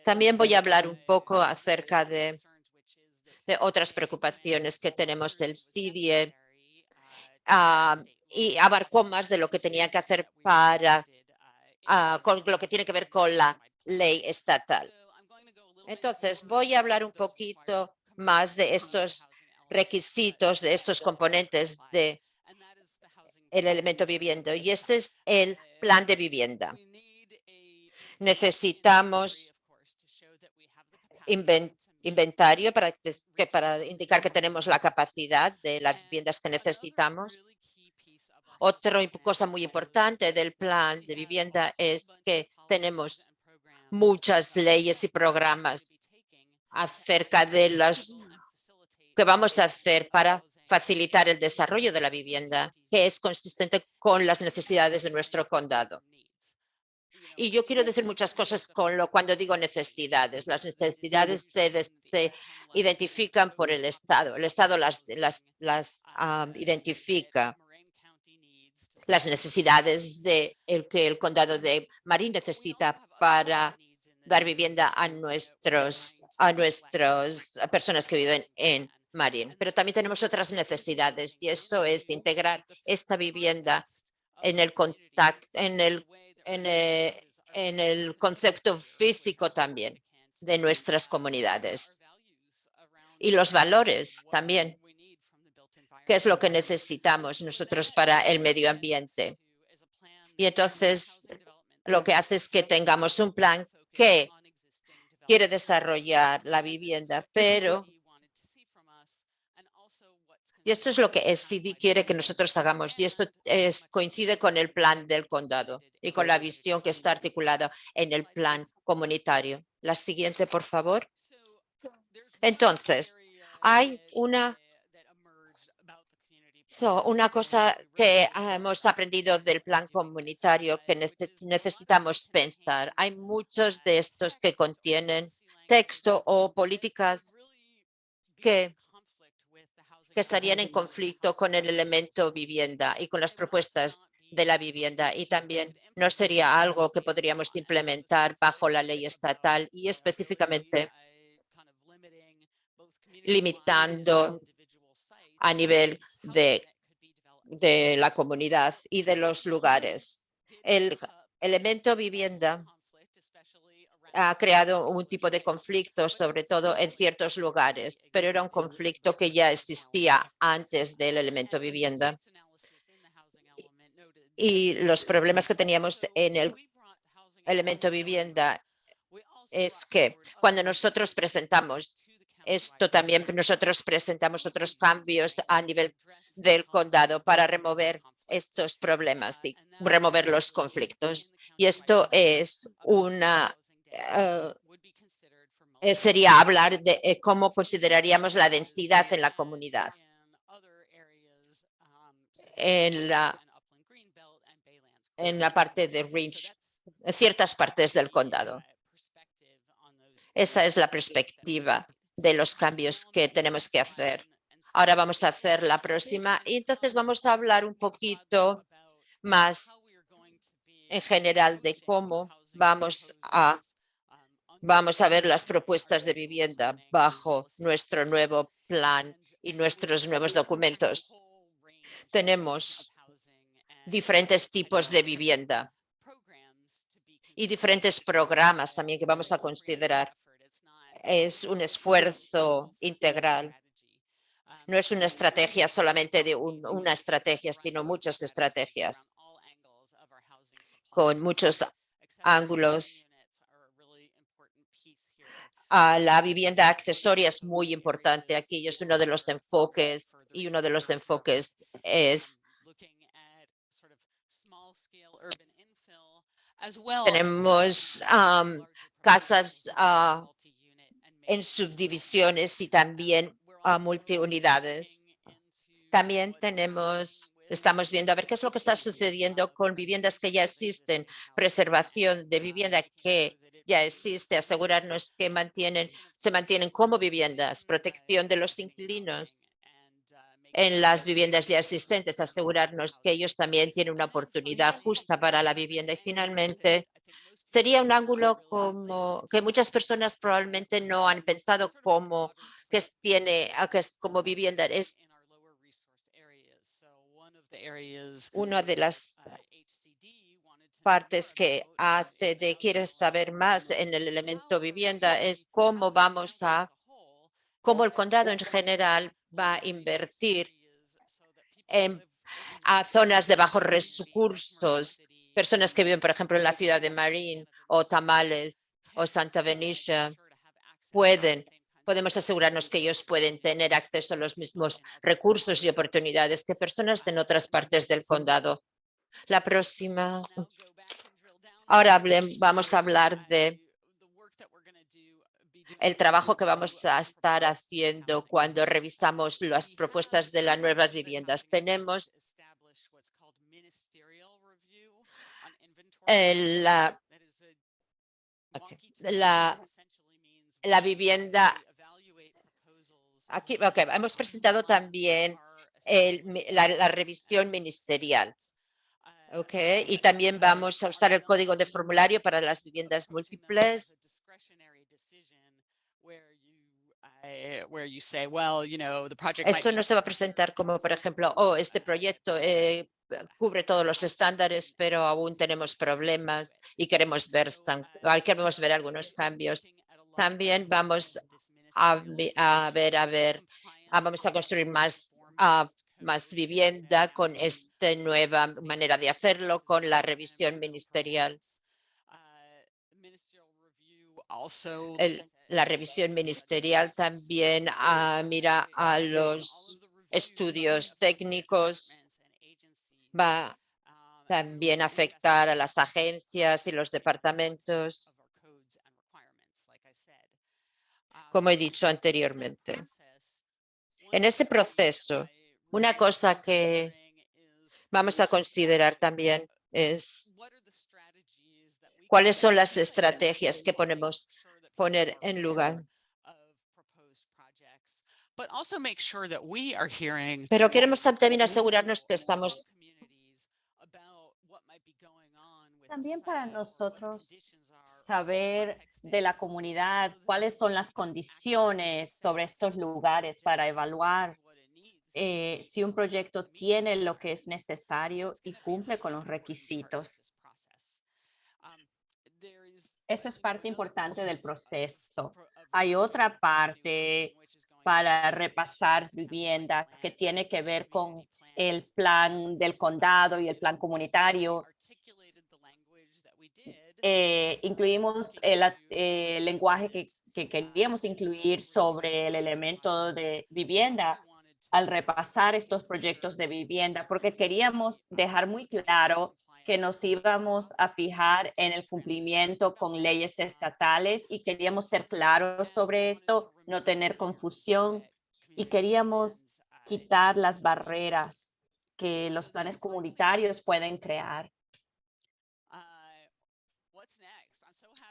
también voy a hablar un poco acerca de otras preocupaciones que tenemos del CDE y abarcó más de lo que tenía que hacer con lo que tiene que ver con la ley estatal. Entonces, voy a hablar un poquito más de estos requisitos, de estos componentes del elemento vivienda. Y este es el plan de vivienda. Necesitamos inventario para indicar que tenemos la capacidad de las viviendas que necesitamos. Otra cosa muy importante del plan de vivienda es que tenemos muchas leyes y programas acerca de las que vamos a hacer para facilitar el desarrollo de la vivienda, que es consistente con las necesidades de nuestro condado. Y yo quiero decir muchas cosas cuando digo necesidades. Las necesidades se identifican por el Estado. El Estado las identifica. las necesidades que el condado de Marin necesita para dar vivienda a nuestras personas que viven en Marin. Pero también tenemos otras necesidades y esto es integrar esta vivienda en el contacto, en el concepto físico también de nuestras comunidades. Y los valores también, qué es lo que necesitamos nosotros para el medio ambiente. Y entonces lo que hace es que tengamos un plan que quiere desarrollar la vivienda, pero y esto es lo que SCD quiere que nosotros hagamos y esto coincide con el plan del condado y con la visión que está articulada en el plan comunitario. La siguiente, por favor. Entonces, hay una cosa que hemos aprendido del plan comunitario que necesitamos pensar. Hay muchos de estos que contienen texto o políticas que estarían en conflicto con el elemento vivienda y con las propuestas de la vivienda y también no sería algo que podríamos implementar bajo la ley estatal y específicamente limitando a nivel de la comunidad y de los lugares. El elemento vivienda ha creado un tipo de conflicto, sobre todo en ciertos lugares, pero era un conflicto que ya existía antes del elemento vivienda. Y los problemas que teníamos en el elemento vivienda es que cuando nosotros presentamos esto, también nosotros presentamos otros cambios a nivel del condado para remover estos problemas y remover los conflictos. Y esto es sería hablar de cómo consideraríamos la densidad en la comunidad, en la parte de Ridge, en ciertas partes del condado. Esa es la perspectiva de los cambios que tenemos que hacer. Ahora vamos a hacer la próxima y entonces vamos a hablar un poquito más en general de cómo vamos a ver las propuestas de vivienda bajo nuestro nuevo plan y nuestros nuevos documentos. Tenemos diferentes tipos de vivienda y diferentes programas también que vamos a considerar. Es un esfuerzo integral. No es una estrategia solamente de una estrategia, sino muchas estrategias con muchos ángulos. La vivienda accesoria es muy importante aquí y es uno de los enfoques es tenemos casas en subdivisiones y también multiunidades. También estamos viendo a ver qué es lo que está sucediendo con viviendas que ya existen, preservación de vivienda que ya existe, asegurarnos que se mantienen como viviendas, protección de los inquilinos en las viviendas ya existentes, asegurarnos que ellos también tienen una oportunidad justa para la vivienda y finalmente sería un ángulo que muchas personas probablemente no han pensado como como vivienda. Es una de las partes que quieres saber más en el elemento vivienda es cómo el condado en general va a invertir a zonas de bajos recursos, personas que viven, por ejemplo, en la ciudad de Marin o Tamales o Santa Benicia, podemos asegurarnos que ellos pueden tener acceso a los mismos recursos y oportunidades que personas en otras partes del condado. La próxima. Ahora vamos a hablar de el trabajo que vamos a estar haciendo cuando revisamos las propuestas de las nuevas viviendas. Tenemos la vivienda. Aquí, hemos presentado también la revisión ministerial Ok, y también vamos a usar el código de formulario para las viviendas múltiples. Esto no se va a presentar como, por ejemplo, este proyecto cubre todos los estándares, pero aún tenemos problemas y queremos ver algunos cambios. También vamos vamos a construir más vivienda con esta nueva manera de hacerlo, con la revisión ministerial. La revisión ministerial también mira a los estudios técnicos, va también a afectar a las agencias y los departamentos, como he dicho anteriormente. En ese proceso, una cosa que vamos a considerar también es cuáles son las estrategias que podemos poner en lugar. Pero queremos también asegurarnos que estamos. También para nosotros saber de la comunidad cuáles son las condiciones sobre estos lugares para evaluar si un proyecto tiene lo que es necesario y cumple con los requisitos. Eso es parte importante del proceso. Hay otra parte para repasar vivienda que tiene que ver con el plan del condado y el plan comunitario. Incluimos el lenguaje que queríamos incluir sobre el elemento de vivienda al repasar estos proyectos de vivienda, porque queríamos dejar muy claro que nos íbamos a fijar en el cumplimiento con leyes estatales y queríamos ser claros sobre esto, no tener confusión y queríamos quitar las barreras que los planes comunitarios pueden crear.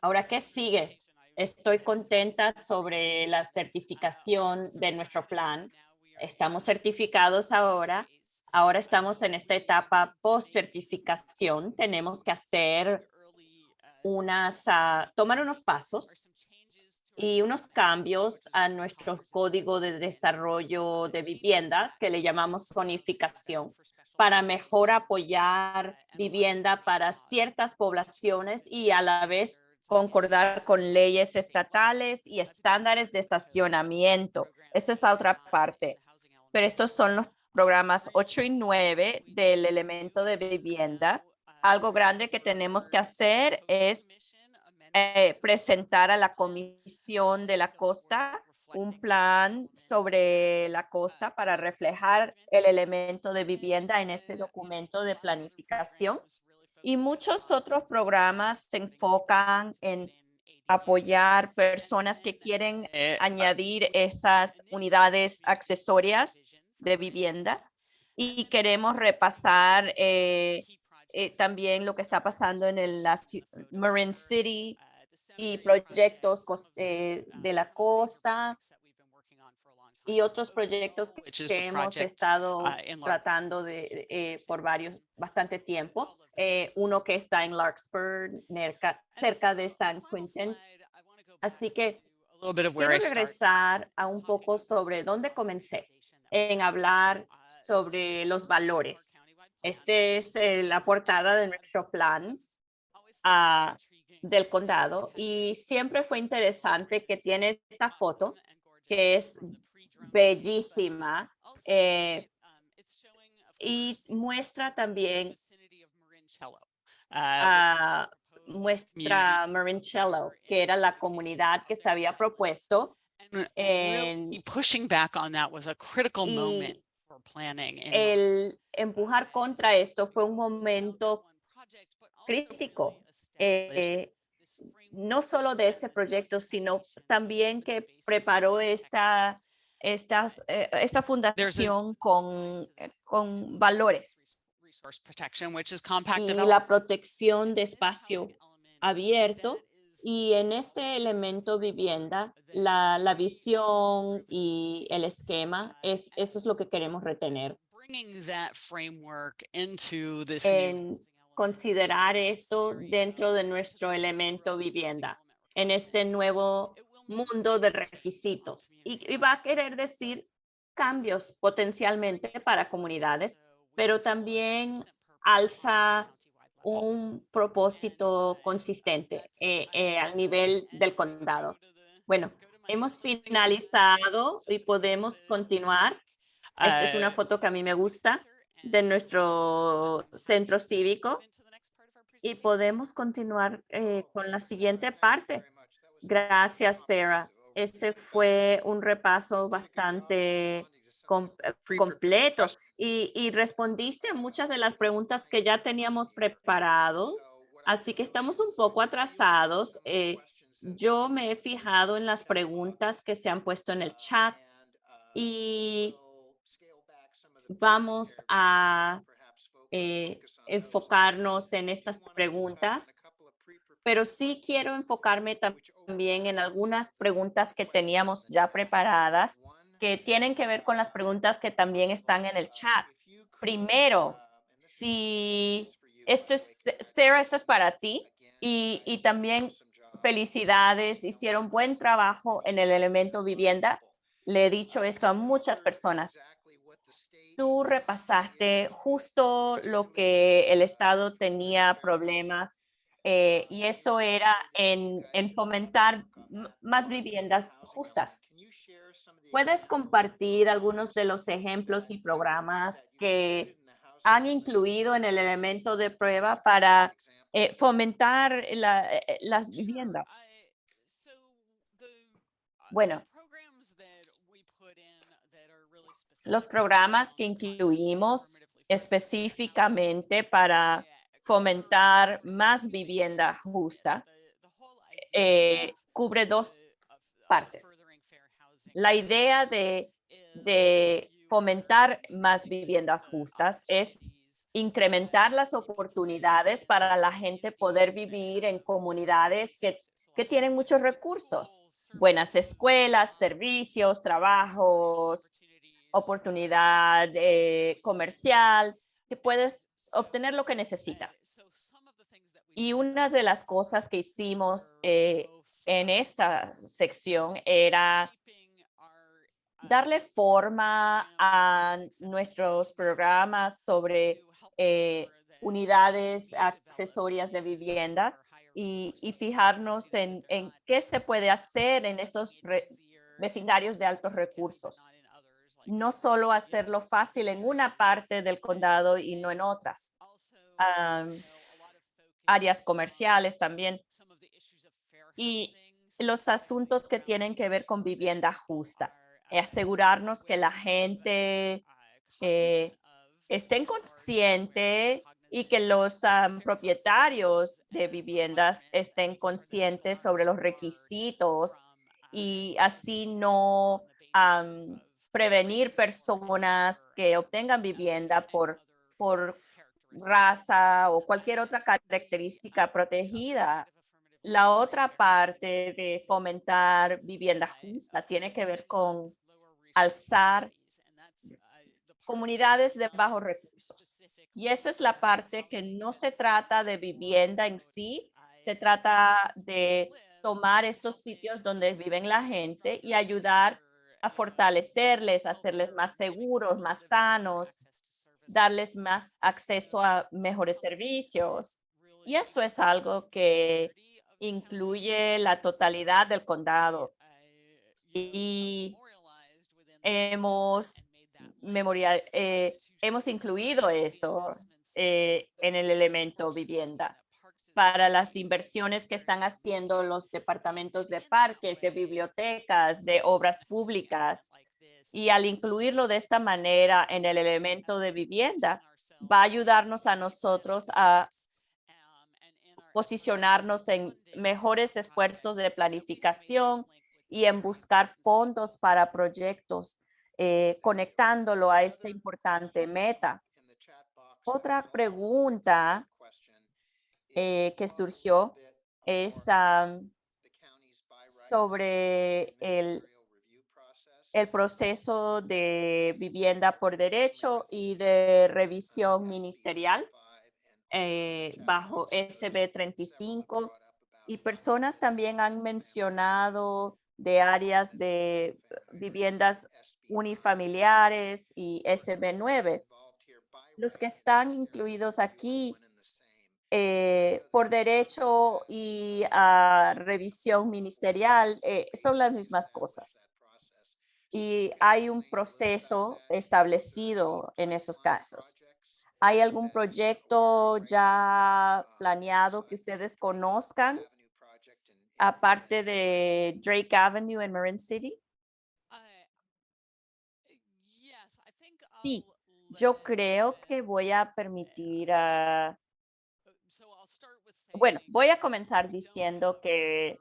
Ahora, ¿qué sigue? Estoy contenta sobre la certificación de nuestro plan. Estamos certificados ahora. Ahora estamos en esta etapa post-certificación. Tenemos que hacer tomar unos pasos y unos cambios a nuestro código de desarrollo de viviendas que le llamamos zonificación para mejor apoyar vivienda para ciertas poblaciones y a la vez concordar con leyes estatales y estándares de estacionamiento. Esa es otra parte. Pero estos son los programas 8 y 9 del elemento de vivienda. Algo grande que tenemos que hacer es presentar a la Comisión de la Costa un plan sobre la costa para reflejar el elemento de vivienda en ese documento de planificación. Y muchos otros programas se enfocan en apoyar personas que quieren añadir esas unidades accesorias de vivienda. Y queremos repasar también lo que está pasando en la Marin City y proyectos de la costa y otros proyectos que hemos estado tratando por bastante tiempo. Uno que está en Larkspur, cerca de San Quentin. Así que quiero regresar a un poco sobre dónde comencé en hablar sobre los valores. Este es la portada de nuestro plan del condado y siempre fue interesante que tiene esta foto que es bellísima y muestra también muestra Marincello, que era la comunidad que se había propuesto. El empujar contra esto fue un momento crítico, no solo de ese proyecto, sino también que preparó esta fundación con valores y la protección de espacio abierto. Y en este elemento vivienda, la visión y el esquema, eso es lo que queremos retener. considerar esto dentro de nuestro elemento vivienda en este nuevo mundo de requisitos y va a querer decir cambios potencialmente para comunidades, pero también alza un propósito consistente al nivel del condado. Bueno, hemos finalizado y podemos continuar. Esta es una foto que a mí me gusta de nuestro centro cívico y podemos continuar con la siguiente parte. Gracias, Sarah. Ese fue un repaso bastante completo y respondiste a muchas de las preguntas que ya teníamos preparado. Así que estamos un poco atrasados. Yo me he fijado en las preguntas que se han puesto en el chat y vamos a enfocarnos en estas preguntas, pero sí quiero enfocarme también en algunas preguntas que teníamos ya preparadas que tienen que ver con las preguntas que también están en el chat. Primero, si esto es, Sarah, esto es para ti y también felicidades, hicieron buen trabajo en el elemento vivienda. Le he dicho esto a muchas personas. Tú repasaste justo lo que el Estado tenía problemas y eso era en fomentar más viviendas justas. ¿Puedes compartir algunos de los ejemplos y programas que han incluido en el elemento de prueba para fomentar las viviendas? Bueno, los programas que incluimos específicamente para fomentar más vivienda justa cubre dos partes. La idea de fomentar más viviendas justas es incrementar las oportunidades para la gente poder vivir en comunidades que tienen muchos recursos, buenas escuelas, servicios, trabajos, oportunidad comercial, que puedes obtener lo que necesitas. Y una de las cosas que hicimos en esta sección era darle forma a nuestros programas sobre unidades accesorias de vivienda y fijarnos en qué se puede hacer en esos vecindarios de altos recursos. No solo hacerlo fácil en una parte del condado y no en otras. Áreas comerciales también. Y los asuntos que tienen que ver con vivienda justa. Asegurarnos que la gente estén consciente y que los propietarios de viviendas estén conscientes sobre los requisitos y así no prevenir personas que obtengan vivienda por raza o cualquier otra característica protegida. La otra parte de fomentar vivienda justa tiene que ver con alzar comunidades de bajos recursos. Y esa es la parte que no se trata de vivienda en sí, se trata de tomar estos sitios donde viven la gente y ayudar a fortalecerles, hacerles más seguros, más sanos, darles más acceso a mejores servicios. Y eso es algo que incluye la totalidad del condado. Y hemos hemos incluido eso en el elemento vivienda para las inversiones que están haciendo los departamentos de parques, de bibliotecas, de obras públicas. Y al incluirlo de esta manera en el elemento de vivienda, va a ayudarnos a nosotros a posicionarnos en mejores esfuerzos de planificación y en buscar fondos para proyectos, conectándolo a esta importante meta. Otra pregunta que surgió es sobre el proceso de vivienda por derecho y de revisión ministerial. bajo SB 35 y personas también han mencionado de áreas de viviendas unifamiliares y SB 9. Los que están incluidos aquí por derecho y revisión ministerial son las mismas cosas. Y hay un proceso establecido en esos casos. ¿Hay algún proyecto ya planeado que ustedes conozcan, aparte de Drake Avenue en Marin City? Sí, yo creo que voy a permitir bueno, voy a comenzar diciendo que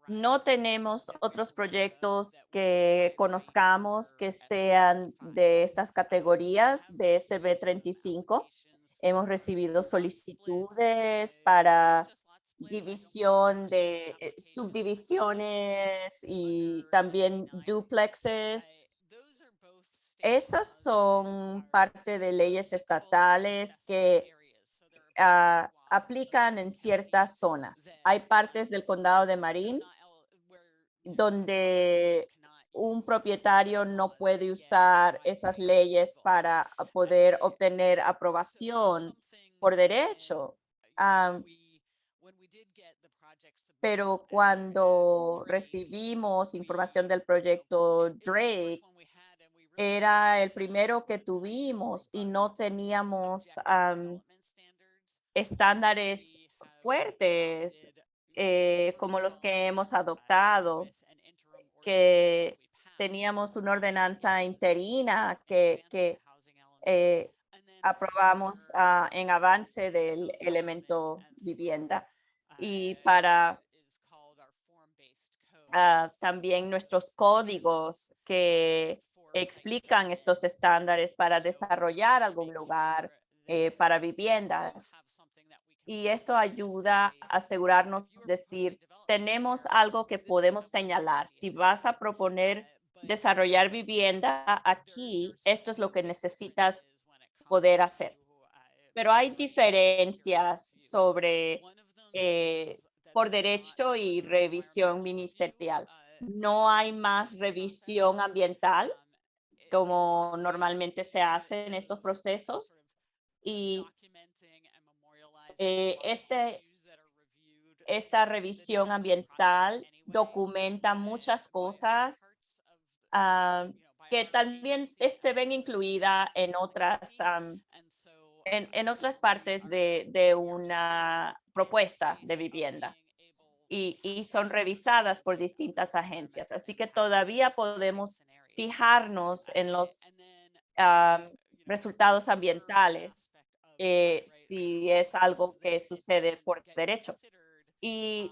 no tenemos otros proyectos que conozcamos que sean de estas categorías de SB 35. Hemos recibido solicitudes para división de subdivisiones y también duplexes. Esas son parte de leyes estatales que aplican en ciertas zonas. Hay partes del condado de Marin donde un propietario no puede usar esas leyes para poder obtener aprobación por derecho. Pero cuando recibimos información del proyecto Drake, era el primero que tuvimos y no teníamos estándares fuertes como los que hemos adoptado, que teníamos una ordenanza interina que aprobamos en avance del elemento vivienda y para también nuestros códigos que explican estos estándares para desarrollar algún lugar para viviendas. Y esto ayuda a asegurarnos, decir, tenemos algo que podemos señalar. Si vas a proponer desarrollar vivienda aquí, esto es lo que necesitas poder hacer. Pero hay diferencias sobre por derecho y revisión ministerial. No hay más revisión ambiental como normalmente se hace en estos procesos. Y esta revisión ambiental documenta muchas cosas que también ven incluida en otras, en otras partes de una propuesta de vivienda y son revisadas por distintas agencias. Así que todavía podemos fijarnos en los resultados ambientales si es algo que sucede por derecho. Y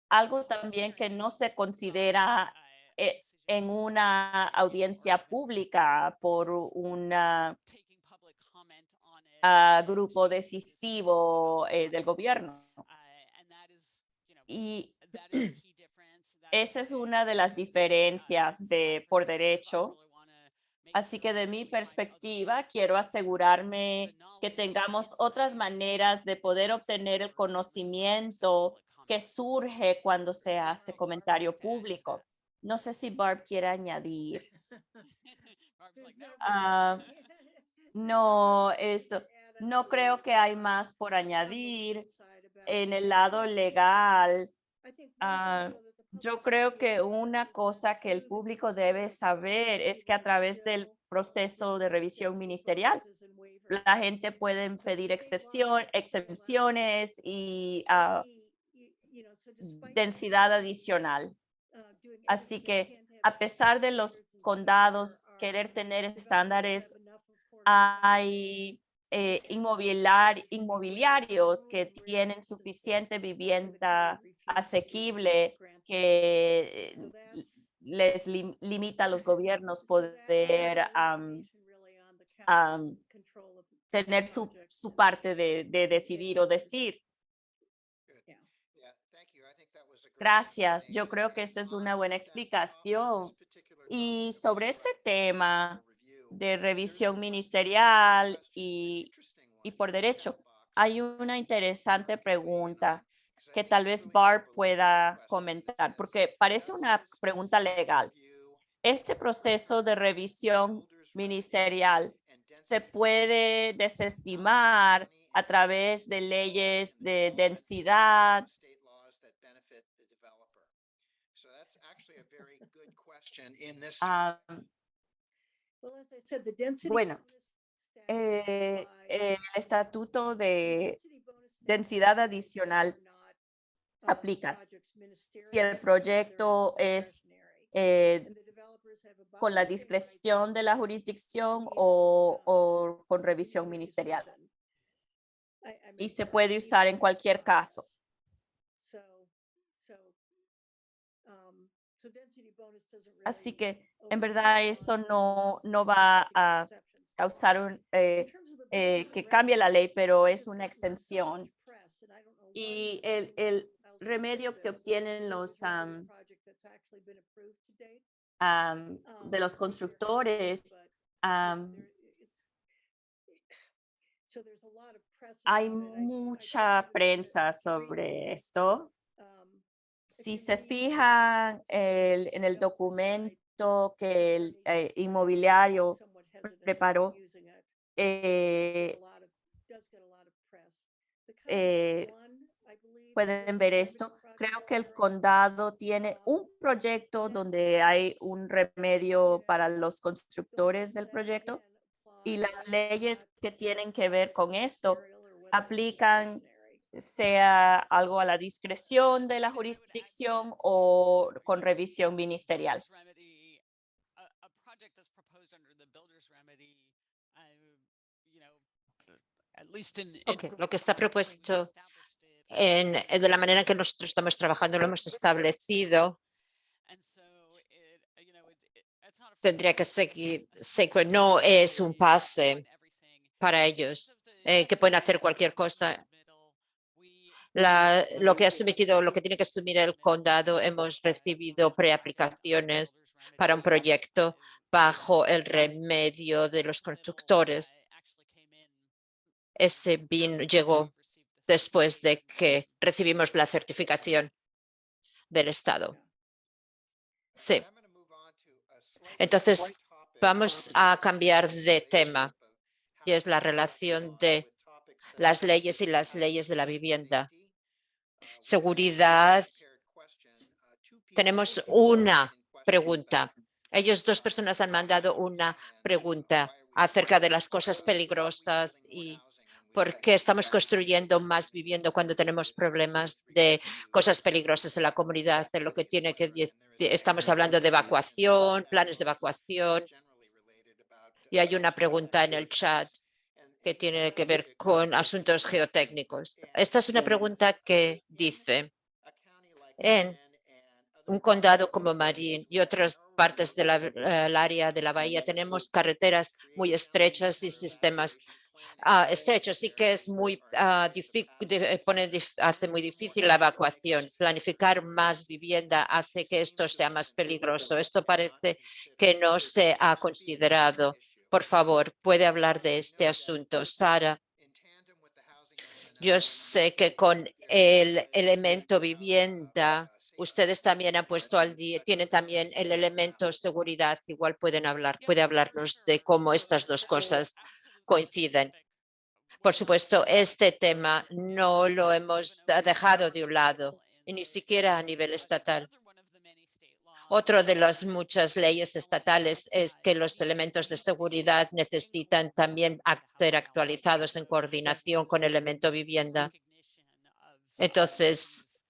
algo también que no se considera en una audiencia pública por un grupo decisivo del gobierno. Y esa es una de las diferencias de por derecho. Así que de mi perspectiva, quiero asegurarme que tengamos otras maneras de poder obtener el conocimiento que surge cuando se hace comentario público. No sé si Barb quiere añadir. No, no creo que hay más por añadir. En el lado legal, yo creo que una cosa que el público debe saber es que a través del proceso de revisión ministerial, la gente puede pedir excepciones y densidad adicional. Así que a pesar de los condados querer tener estándares, hay inmobiliarios que tienen suficiente vivienda asequible que les limita a los gobiernos poder tener su parte de decidir o decir. Gracias. Yo creo que esta es una buena explicación. Y sobre este tema de revisión ministerial y por derecho. Hay una interesante pregunta que tal vez Barb pueda comentar, porque parece una pregunta legal. Este proceso de revisión ministerial se puede desestimar a través de leyes de densidad. Bueno, el estatuto de densidad adicional aplica si el proyecto es con la discreción de la jurisdicción o con revisión ministerial. Y se puede usar en cualquier caso. Así que en verdad eso no va a causar que cambie la ley, pero es una exención. Y el remedio que obtienen los de los constructores, hay mucha prensa sobre esto. Si se fijan en el documento que el inmobiliario preparó, pueden ver esto. Creo que el condado tiene un proyecto donde hay un remedio para los constructores del proyecto y las leyes que tienen que ver con esto aplican sea algo a la discreción de la jurisdicción o con revisión ministerial. Okay. Lo que está propuesto de la manera en que nosotros estamos trabajando, lo hemos establecido, tendría que seguir. No es un pase para ellos, que pueden hacer cualquier cosa. Lo que ha sometido, lo que tiene que asumir el condado, hemos recibido preaplicaciones para un proyecto bajo el remedio de los constructores. Ese BIN llegó después de que recibimos la certificación del Estado. Sí. Entonces, vamos a cambiar de tema, y es la relación de las leyes y las leyes de la vivienda. Seguridad. Tenemos una pregunta. Dos personas han mandado una pregunta acerca de las cosas peligrosas y por qué estamos construyendo más vivienda cuando tenemos problemas de cosas peligrosas en la comunidad. En lo que tiene que estamos hablando de evacuación, planes de evacuación. Y hay una pregunta en el chat que tiene que ver con asuntos geotécnicos. Esta es una pregunta que dice: en un condado como Marin y otras partes del área de la bahía tenemos carreteras muy estrechas y sistemas estrechos, y que es muy hace muy difícil la evacuación. Planificar más vivienda hace que esto sea más peligroso. Esto parece que no se ha considerado. Por favor, puede hablar de este asunto, Sara. Yo sé que con el elemento vivienda, ustedes también han puesto al día, tienen también el elemento seguridad. Igual puede hablarnos de cómo estas dos cosas coinciden. Por supuesto, este tema no lo hemos dejado de un lado, y ni siquiera a nivel estatal. Otro de las muchas leyes estatales es que los elementos de seguridad necesitan también ser actualizados en coordinación con el elemento vivienda. Entonces,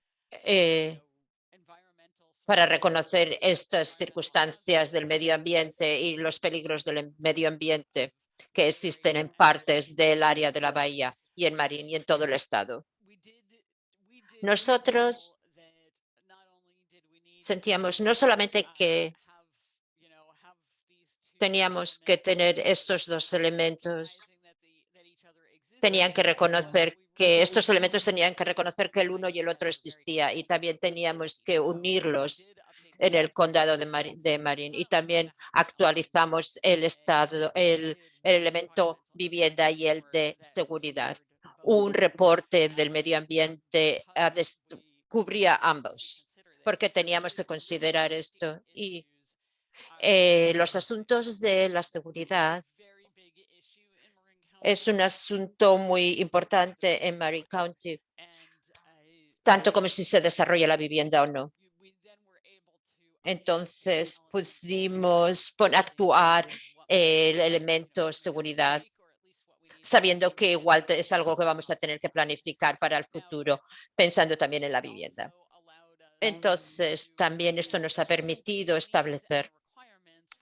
para reconocer estas circunstancias del medio ambiente y los peligros del medio ambiente que existen en partes del área de la bahía y en Marin y en todo el estado. Nosotros sentíamos no solamente que teníamos que tener estos dos elementos, tenían que reconocer que estos elementos tenían que reconocer que el uno y el otro existía y también teníamos que unirlos en el condado de Marin y también actualizamos el estado, el elemento vivienda y el de seguridad. Un reporte del medio ambiente cubría ambos porque teníamos que considerar esto y los asuntos de la seguridad es un asunto muy importante en Marin County, tanto como si se desarrolla la vivienda o no. Entonces pudimos actuar el elemento seguridad, sabiendo que igual es algo que vamos a tener que planificar para el futuro, pensando también en la vivienda. Entonces, también esto nos ha permitido establecer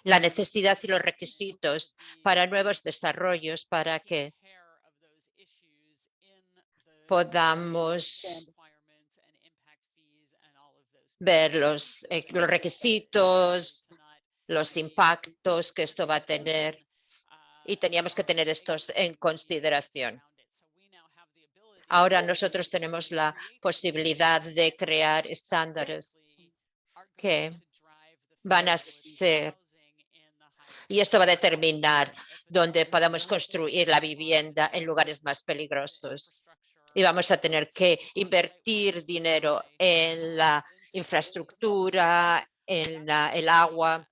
la necesidad y los requisitos para nuevos desarrollos para que podamos ver los requisitos, los impactos que esto va a tener y teníamos que tener estos en consideración. Ahora nosotros tenemos la posibilidad de crear estándares que van a ser, y esto va a determinar dónde podamos construir la vivienda en lugares más peligrosos. Y vamos a tener que invertir dinero en la infraestructura, en el agua.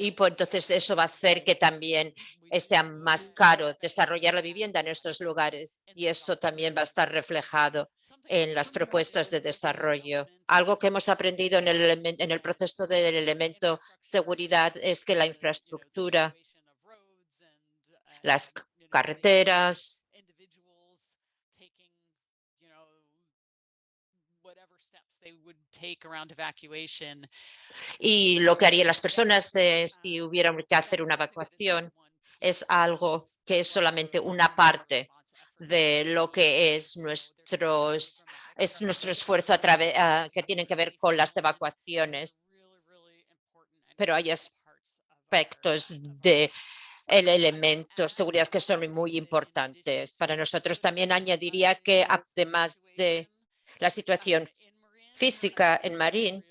Y pues, entonces eso va a hacer que también sea más caro desarrollar la vivienda en estos lugares y eso también va a estar reflejado en las propuestas de desarrollo. Algo que hemos aprendido en el proceso del elemento seguridad es que la infraestructura, las carreteras, y lo que harían las personas si hubieran que hacer una evacuación es algo que es solamente una parte de lo que es nuestro esfuerzo que tiene que ver con las evacuaciones. Pero hay aspectos del elemento seguridad que son muy importantes para nosotros. También añadiría que además de la situación física en Marin,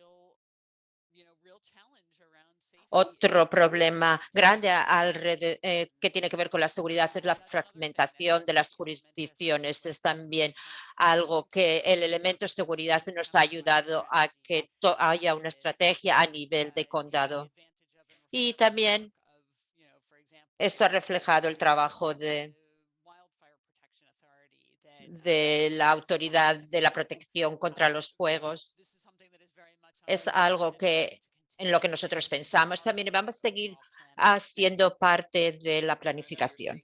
otro problema grande que tiene que ver con la seguridad es la fragmentación de las jurisdicciones. Es también algo que el elemento de seguridad nos ha ayudado a que haya una estrategia a nivel de condado. Y también esto ha reflejado el trabajo de la Autoridad de la Protección contra los Fuegos. Es algo en lo que nosotros pensamos. También vamos a seguir siendo parte de la planificación.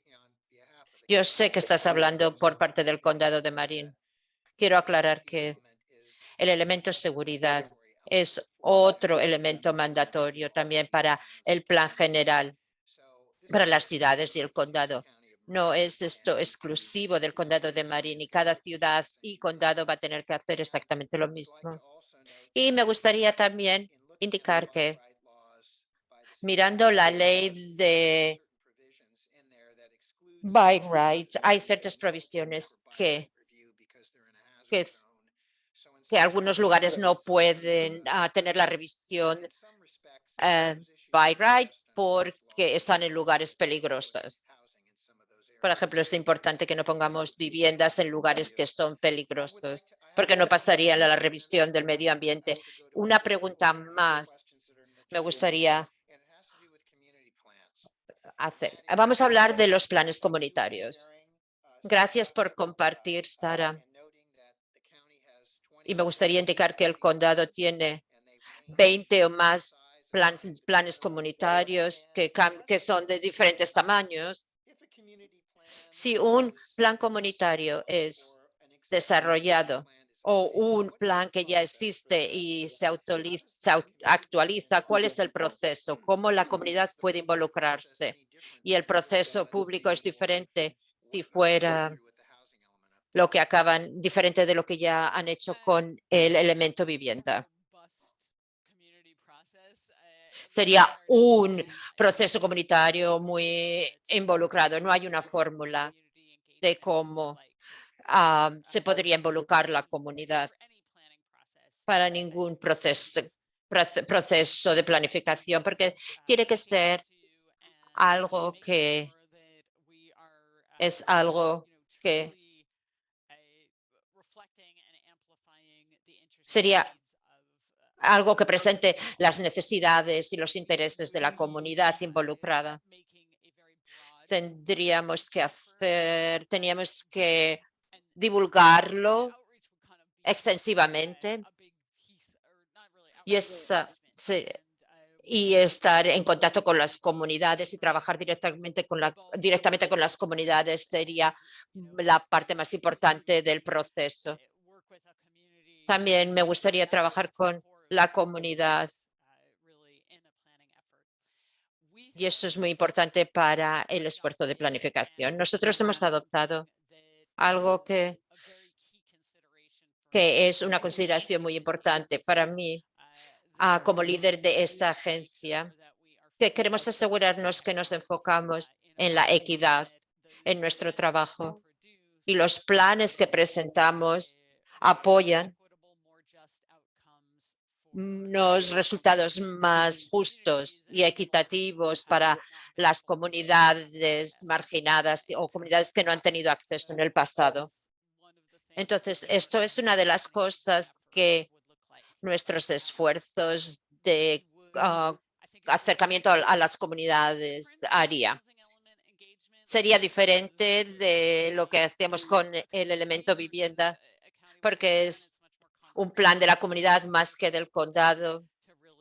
Yo sé que estás hablando por parte del condado de Marin. Quiero aclarar que el elemento seguridad es otro elemento mandatorio también para el plan general para las ciudades y el condado. No es esto exclusivo del condado de Marin y cada ciudad y condado va a tener que hacer exactamente lo mismo. Y me gustaría también indicar que mirando la ley de Bike Rights, hay ciertas provisiones que algunos lugares no pueden tener la revisión by right porque están en lugares peligrosos. Por ejemplo, es importante que no pongamos viviendas en lugares que son peligrosos, porque no pasaría la revisión del medio ambiente. Una pregunta más me gustaría hacer. Vamos a hablar de los planes comunitarios. Gracias por compartir, Sara. Y me gustaría indicar que el condado tiene 20 o más planes comunitarios que son de diferentes tamaños. Si un plan comunitario es desarrollado o un plan que ya existe y se actualiza, ¿cuál es el proceso? ¿Cómo la comunidad puede involucrarse? Y el proceso público es diferente si fuera lo que diferente de lo que ya han hecho con el elemento vivienda. Sería un proceso comunitario muy involucrado, no hay una fórmula. de cómo se podría involucrar la comunidad para ningún proceso de planificación, porque tiene que ser algo que es algo que sería algo que presente las necesidades y los intereses de la comunidad involucrada. Teníamos que divulgarlo extensivamente y estar en contacto con las comunidades y trabajar directamente con las comunidades sería la parte más importante del proceso. También me gustaría trabajar con la comunidad y eso es muy importante para el esfuerzo de planificación. Nosotros hemos adoptado algo que es una consideración muy importante para mí como líder de esta agencia, que queremos asegurarnos que nos enfocamos en la equidad en nuestro trabajo y los planes que presentamos apoyan unos resultados más justos y equitativos para las comunidades marginadas o comunidades que no han tenido acceso en el pasado. Entonces, esto es una de las cosas que nuestros esfuerzos de acercamiento a las comunidades haría. Sería diferente de lo que hacíamos con el elemento vivienda, porque es un plan de la comunidad más que del condado.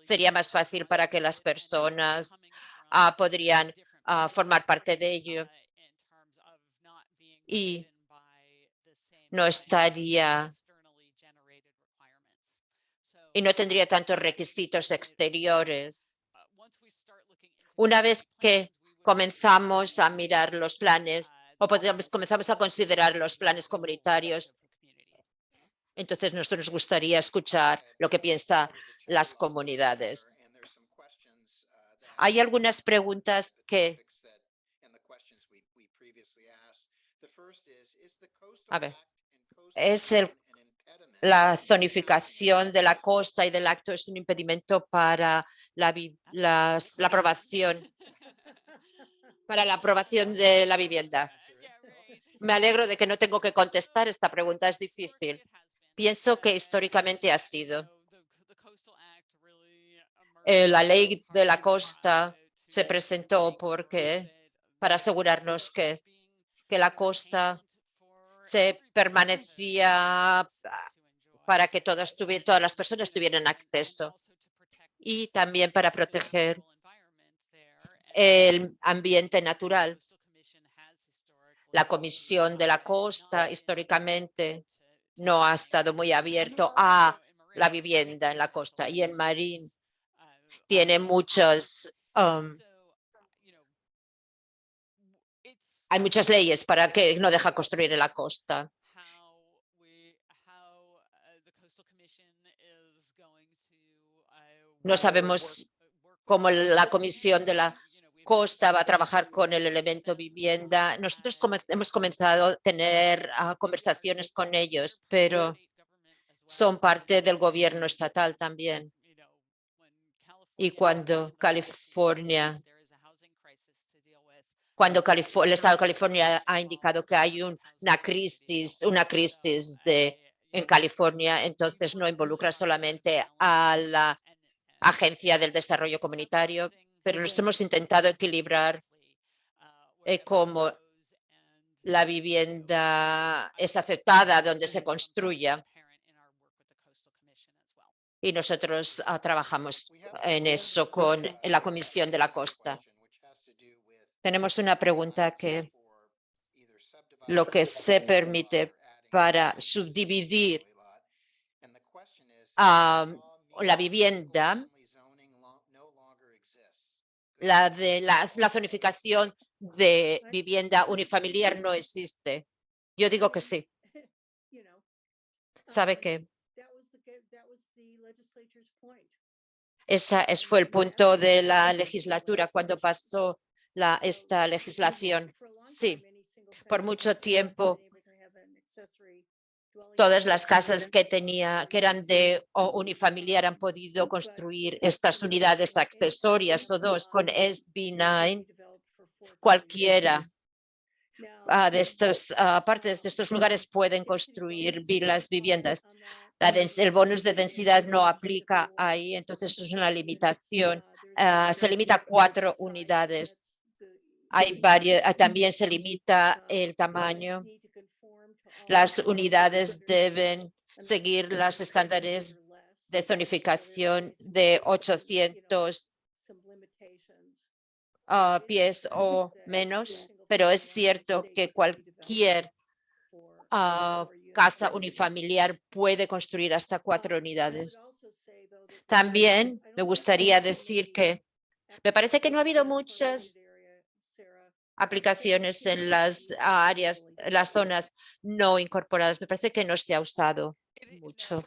Sería más fácil para que las personas podrían formar parte de ello y no tendría tantos requisitos exteriores. Una vez que comenzamos a mirar los planes o comenzamos a considerar los planes comunitarios, entonces nos gustaría escuchar lo que piensan las comunidades. Hay algunas preguntas que... A ver, ¿es la zonificación de la costa y del acto es un impedimento para la aprobación de la vivienda? Me alegro de que no tengo que contestar. Esta pregunta es difícil. Pienso que históricamente ha sido. La ley de la costa se presentó para asegurarnos que la costa se permanecía para que todas las personas tuvieran acceso y también para proteger el ambiente natural. La Comisión de la Costa históricamente no ha estado muy abierto a la vivienda en la costa y en Marín tiene hay muchas leyes para que no deja construir en la costa. No sabemos cómo la Comisión de la Costa va a trabajar con el elemento vivienda. Nosotros hemos comenzado a tener conversaciones con ellos, pero son parte del gobierno estatal también. Y cuando el Estado de California ha indicado que hay una crisis en California, entonces no involucra solamente a la Agencia del Desarrollo Comunitario, pero nos hemos intentado equilibrar cómo la vivienda es aceptada donde se construya. Y nosotros trabajamos en eso con la Comisión de la Costa. Tenemos una pregunta que lo que se permite para subdividir la vivienda, la zonificación de vivienda unifamiliar no existe. Yo digo que sí. ¿Sabe qué? Ese fue el punto de la legislatura cuando pasó esta legislación. Sí, Por mucho tiempo, todas las casas que eran de unifamiliar han podido construir estas unidades accesorias o dos con SB9. Cualquiera de estos partes de estos lugares pueden construir las viviendas. El bonus de densidad no aplica ahí, entonces es una limitación. Se limita a 4 unidades. También se limita el tamaño. Las unidades deben seguir los estándares de zonificación de 800 pies o menos, pero es cierto que cualquier casa unifamiliar puede construir hasta 4 unidades. También me gustaría decir que me parece que no ha habido muchas aplicaciones en las áreas, las zonas no incorporadas. Me parece que no se ha usado mucho.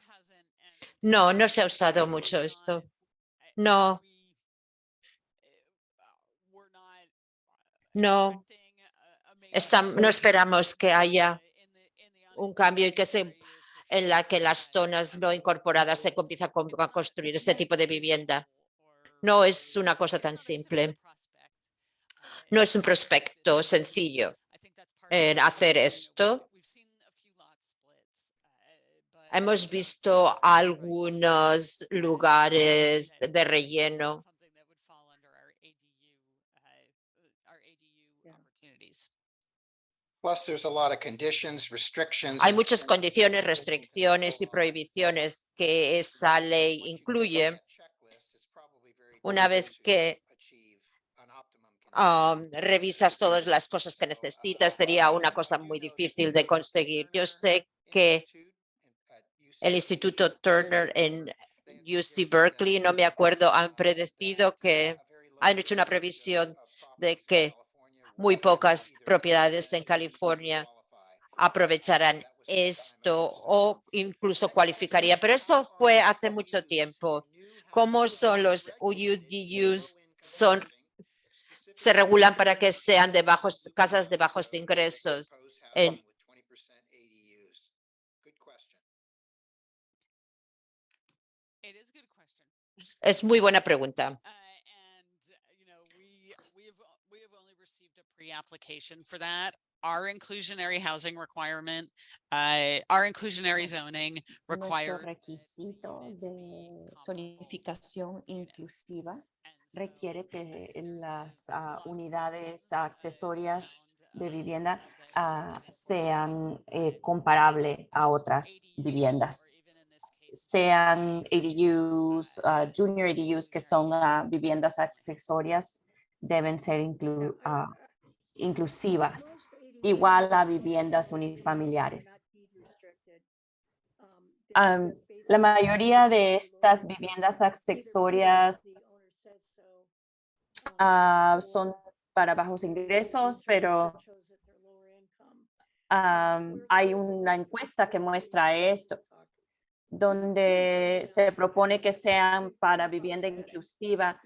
No, no se ha usado mucho esto. No. No esperamos que haya un cambio y en la que las zonas no incorporadas se comienzan a construir este tipo de vivienda. No es una cosa tan simple. No es un prospecto sencillo en hacer esto. Hemos visto algunos lugares de relleno. Hay muchas condiciones, restricciones y prohibiciones que esa ley incluye. Una vez que revisas todas las cosas que necesitas, sería una cosa muy difícil de conseguir. Yo sé que el Instituto Turner en UC Berkeley, no me acuerdo, han predecido que han hecho una previsión de que muy pocas propiedades en California aprovecharán esto o incluso cualificaría. Pero eso fue hace mucho tiempo. ¿Cómo son los UDUs? Se regulan para que sean de casas de bajos ingresos. Es muy buena pregunta. Our inclusionary housing requirement, our inclusionary zoning Nuestro requires requisito de zonificación inclusiva requiere que las unidades accesorias de vivienda sean comparables a otras viviendas, sean ADUs, junior ADUs, que son viviendas accesorias, deben ser inclusivas, igual a viviendas unifamiliares. La mayoría de estas viviendas accesorias son para bajos ingresos, pero hay una encuesta que muestra esto, donde se propone que sean para vivienda inclusiva,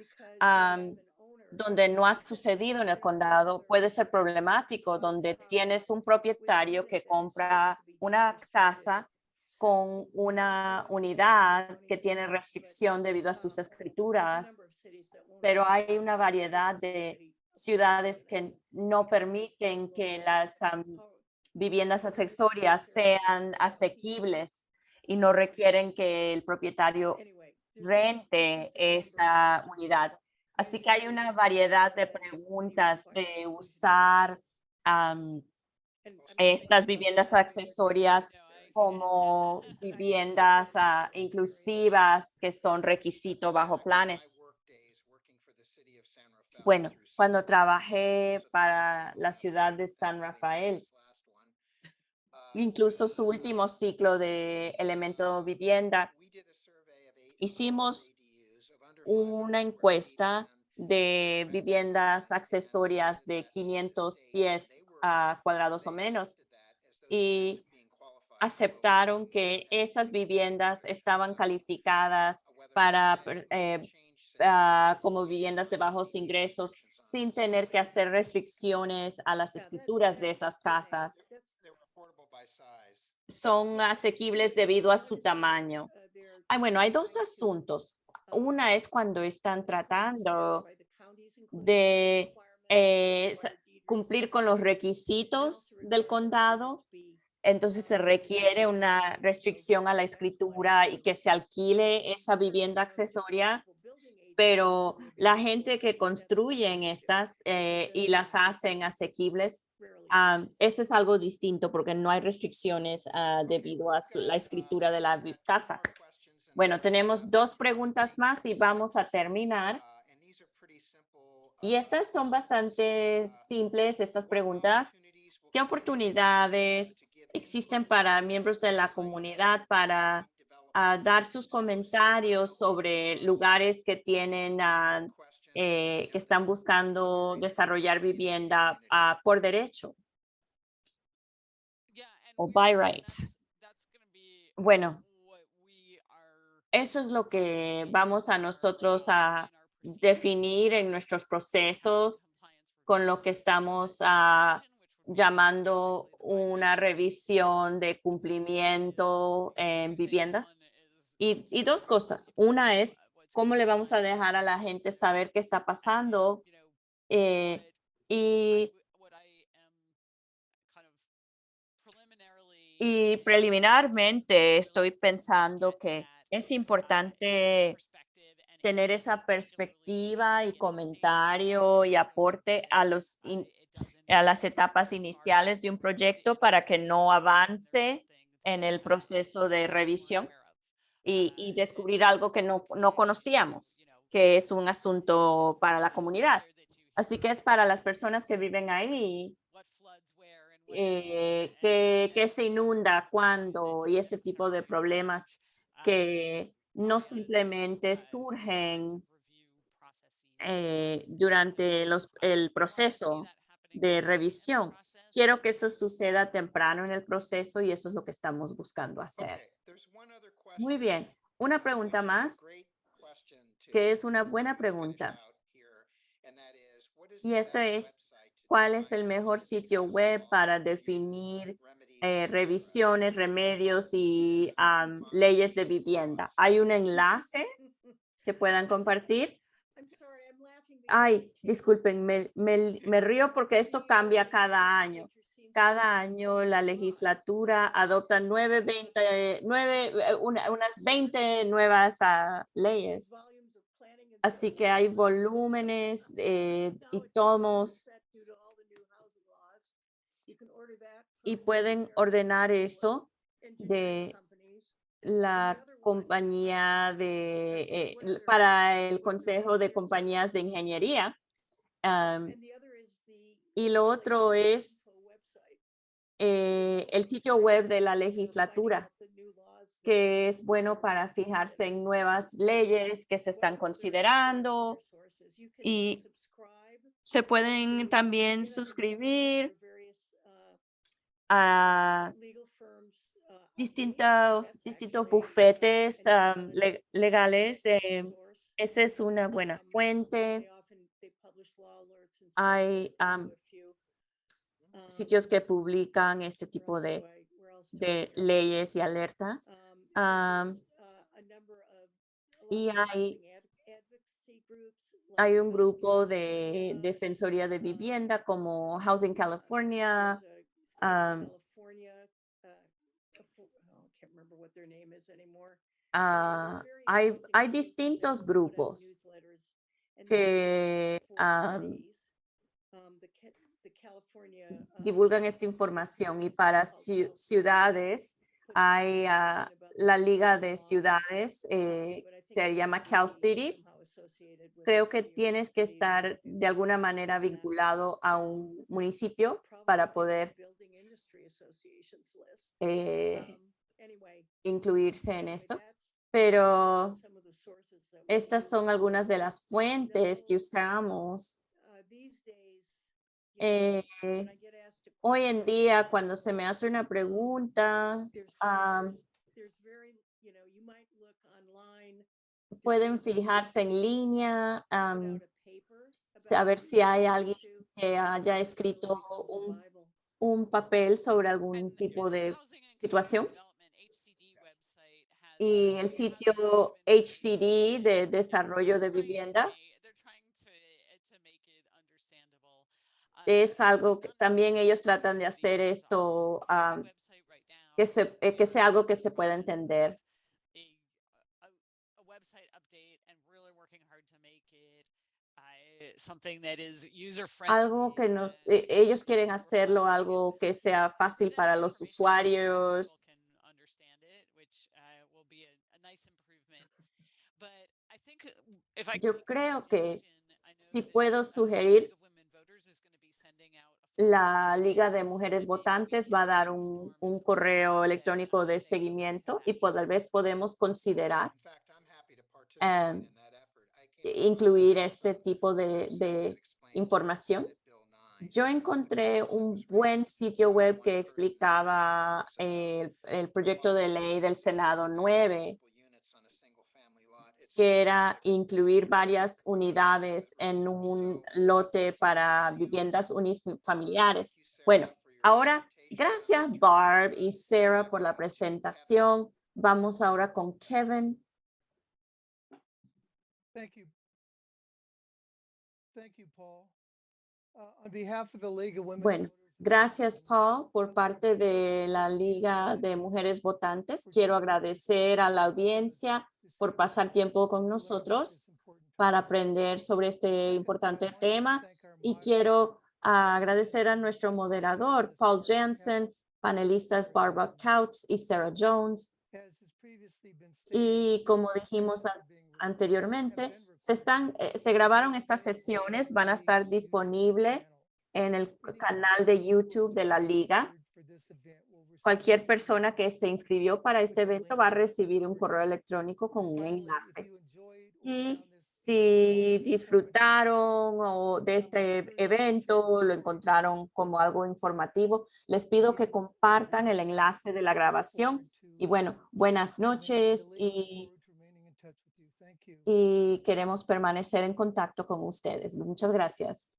donde no ha sucedido en el condado. Puede ser problemático, donde tienes un propietario que compra una casa con una unidad que tiene restricción debido a sus escrituras, pero hay una variedad de ciudades que no permiten que las viviendas accesorias sean asequibles y no requieren que el propietario rente esa unidad. Así que hay una variedad de preguntas de usar estas viviendas accesorias como viviendas inclusivas que son requisito bajo planes. Bueno, cuando trabajé para la ciudad de San Rafael, incluso su último ciclo de elemento vivienda, hicimos una encuesta de viviendas accesorias de 500 pies cuadrados o menos, y aceptaron que esas viviendas estaban calificadas para como viviendas de bajos ingresos sin tener que hacer restricciones a las escrituras de esas casas. Son asequibles debido a su tamaño. Bueno, hay dos asuntos. Una es cuando están tratando de cumplir con los requisitos del condado. Entonces se requiere una restricción a la escritura y que se alquile esa vivienda accesoria, pero la gente que construyen estas y las hacen asequibles, este es algo distinto porque no hay restricciones debido a la escritura de la casa. Bueno, tenemos dos preguntas más y vamos a terminar. Y estas son bastante simples, estas preguntas. ¿Qué oportunidades existen para miembros de la comunidad para dar sus comentarios sobre lugares que tienen, que están buscando desarrollar vivienda por derecho o by right? Bueno, eso es lo que vamos a nosotros a definir en nuestros procesos con lo que estamos llamando una revisión de cumplimiento en viviendas. Y dos cosas. Una es cómo le vamos a dejar a la gente saber qué está pasando. Y preliminarmente estoy pensando que es importante tener esa perspectiva y comentario y aporte a las etapas iniciales de un proyecto para que no avance en el proceso de revisión y descubrir algo que no conocíamos, que es un asunto para la comunidad. Así que es para las personas que viven ahí, que se inunda, cuándo y ese tipo de problemas que no simplemente surgen durante el proceso de revisión. Quiero que eso suceda temprano en el proceso y eso es lo que estamos buscando hacer. Muy bien. Una pregunta más, que es una buena pregunta. Y eso es, ¿cuál es el mejor sitio web para definir revisiones, remedios y leyes de vivienda? ¿Hay un enlace que puedan compartir? Ay, disculpen, me río porque esto cambia cada año. Cada año la legislatura adopta unas 20 nuevas leyes. Así que hay volúmenes y tomos y pueden ordenar eso de la compañía para el Consejo de Compañías de Ingeniería. Y lo otro es el sitio web de la legislatura, que es bueno para fijarse en nuevas leyes que se están considerando y se pueden también suscribir a distintos bufetes legales. Esa es una buena fuente. Hay sitios que publican este tipo de leyes y alertas. Y hay un grupo de defensoría de vivienda como Housing California. Hay distintos grupos que divulgan esta información y para ciudades hay la Liga de Ciudades, se llama Cal Cities. Creo que tienes que estar de alguna manera vinculado a un municipio para poder incluirse en esto, pero estas son algunas de las fuentes que usamos. Hoy en día, cuando se me hace una pregunta, pueden fijarse en línea, saber si hay alguien que haya escrito un papel sobre algún tipo de situación. Y el sitio HCD de desarrollo de vivienda es algo que también ellos tratan de hacer esto, que sea algo que se pueda entender. Algo que ellos quieren hacerlo, algo que sea fácil para los usuarios. Yo creo que si puedo sugerir, la Liga de Mujeres Votantes va a dar un correo electrónico de seguimiento y tal vez podemos considerar incluir este tipo de información. Yo encontré un buen sitio web que explicaba el proyecto de ley del Senado 9, que era incluir varias unidades en un lote para viviendas unifamiliares. Bueno, ahora, gracias Barb y Sarah por la presentación. Vamos ahora con Kevin. Thank you. Thank you, Paul. On behalf of the League of Women Bueno, Voters, gracias Paul por parte de la Liga de Mujeres Votantes. Quiero agradecer a la audiencia por pasar tiempo con nosotros para aprender sobre este importante tema y quiero agradecer a nuestro moderador Paul Jansen, panelistas Barbara Couch y Sarah Jones. as has previously been stated, Y como dijimos anteriormente, se grabaron estas sesiones, van a estar disponibles en el canal de YouTube de la Liga. Cualquier persona que se inscribió para este evento va a recibir un correo electrónico con un enlace. Y si disfrutaron de este evento, lo encontraron como algo informativo, les pido que compartan el enlace de la grabación. Y bueno, buenas noches y queremos permanecer en contacto con ustedes. Muchas gracias.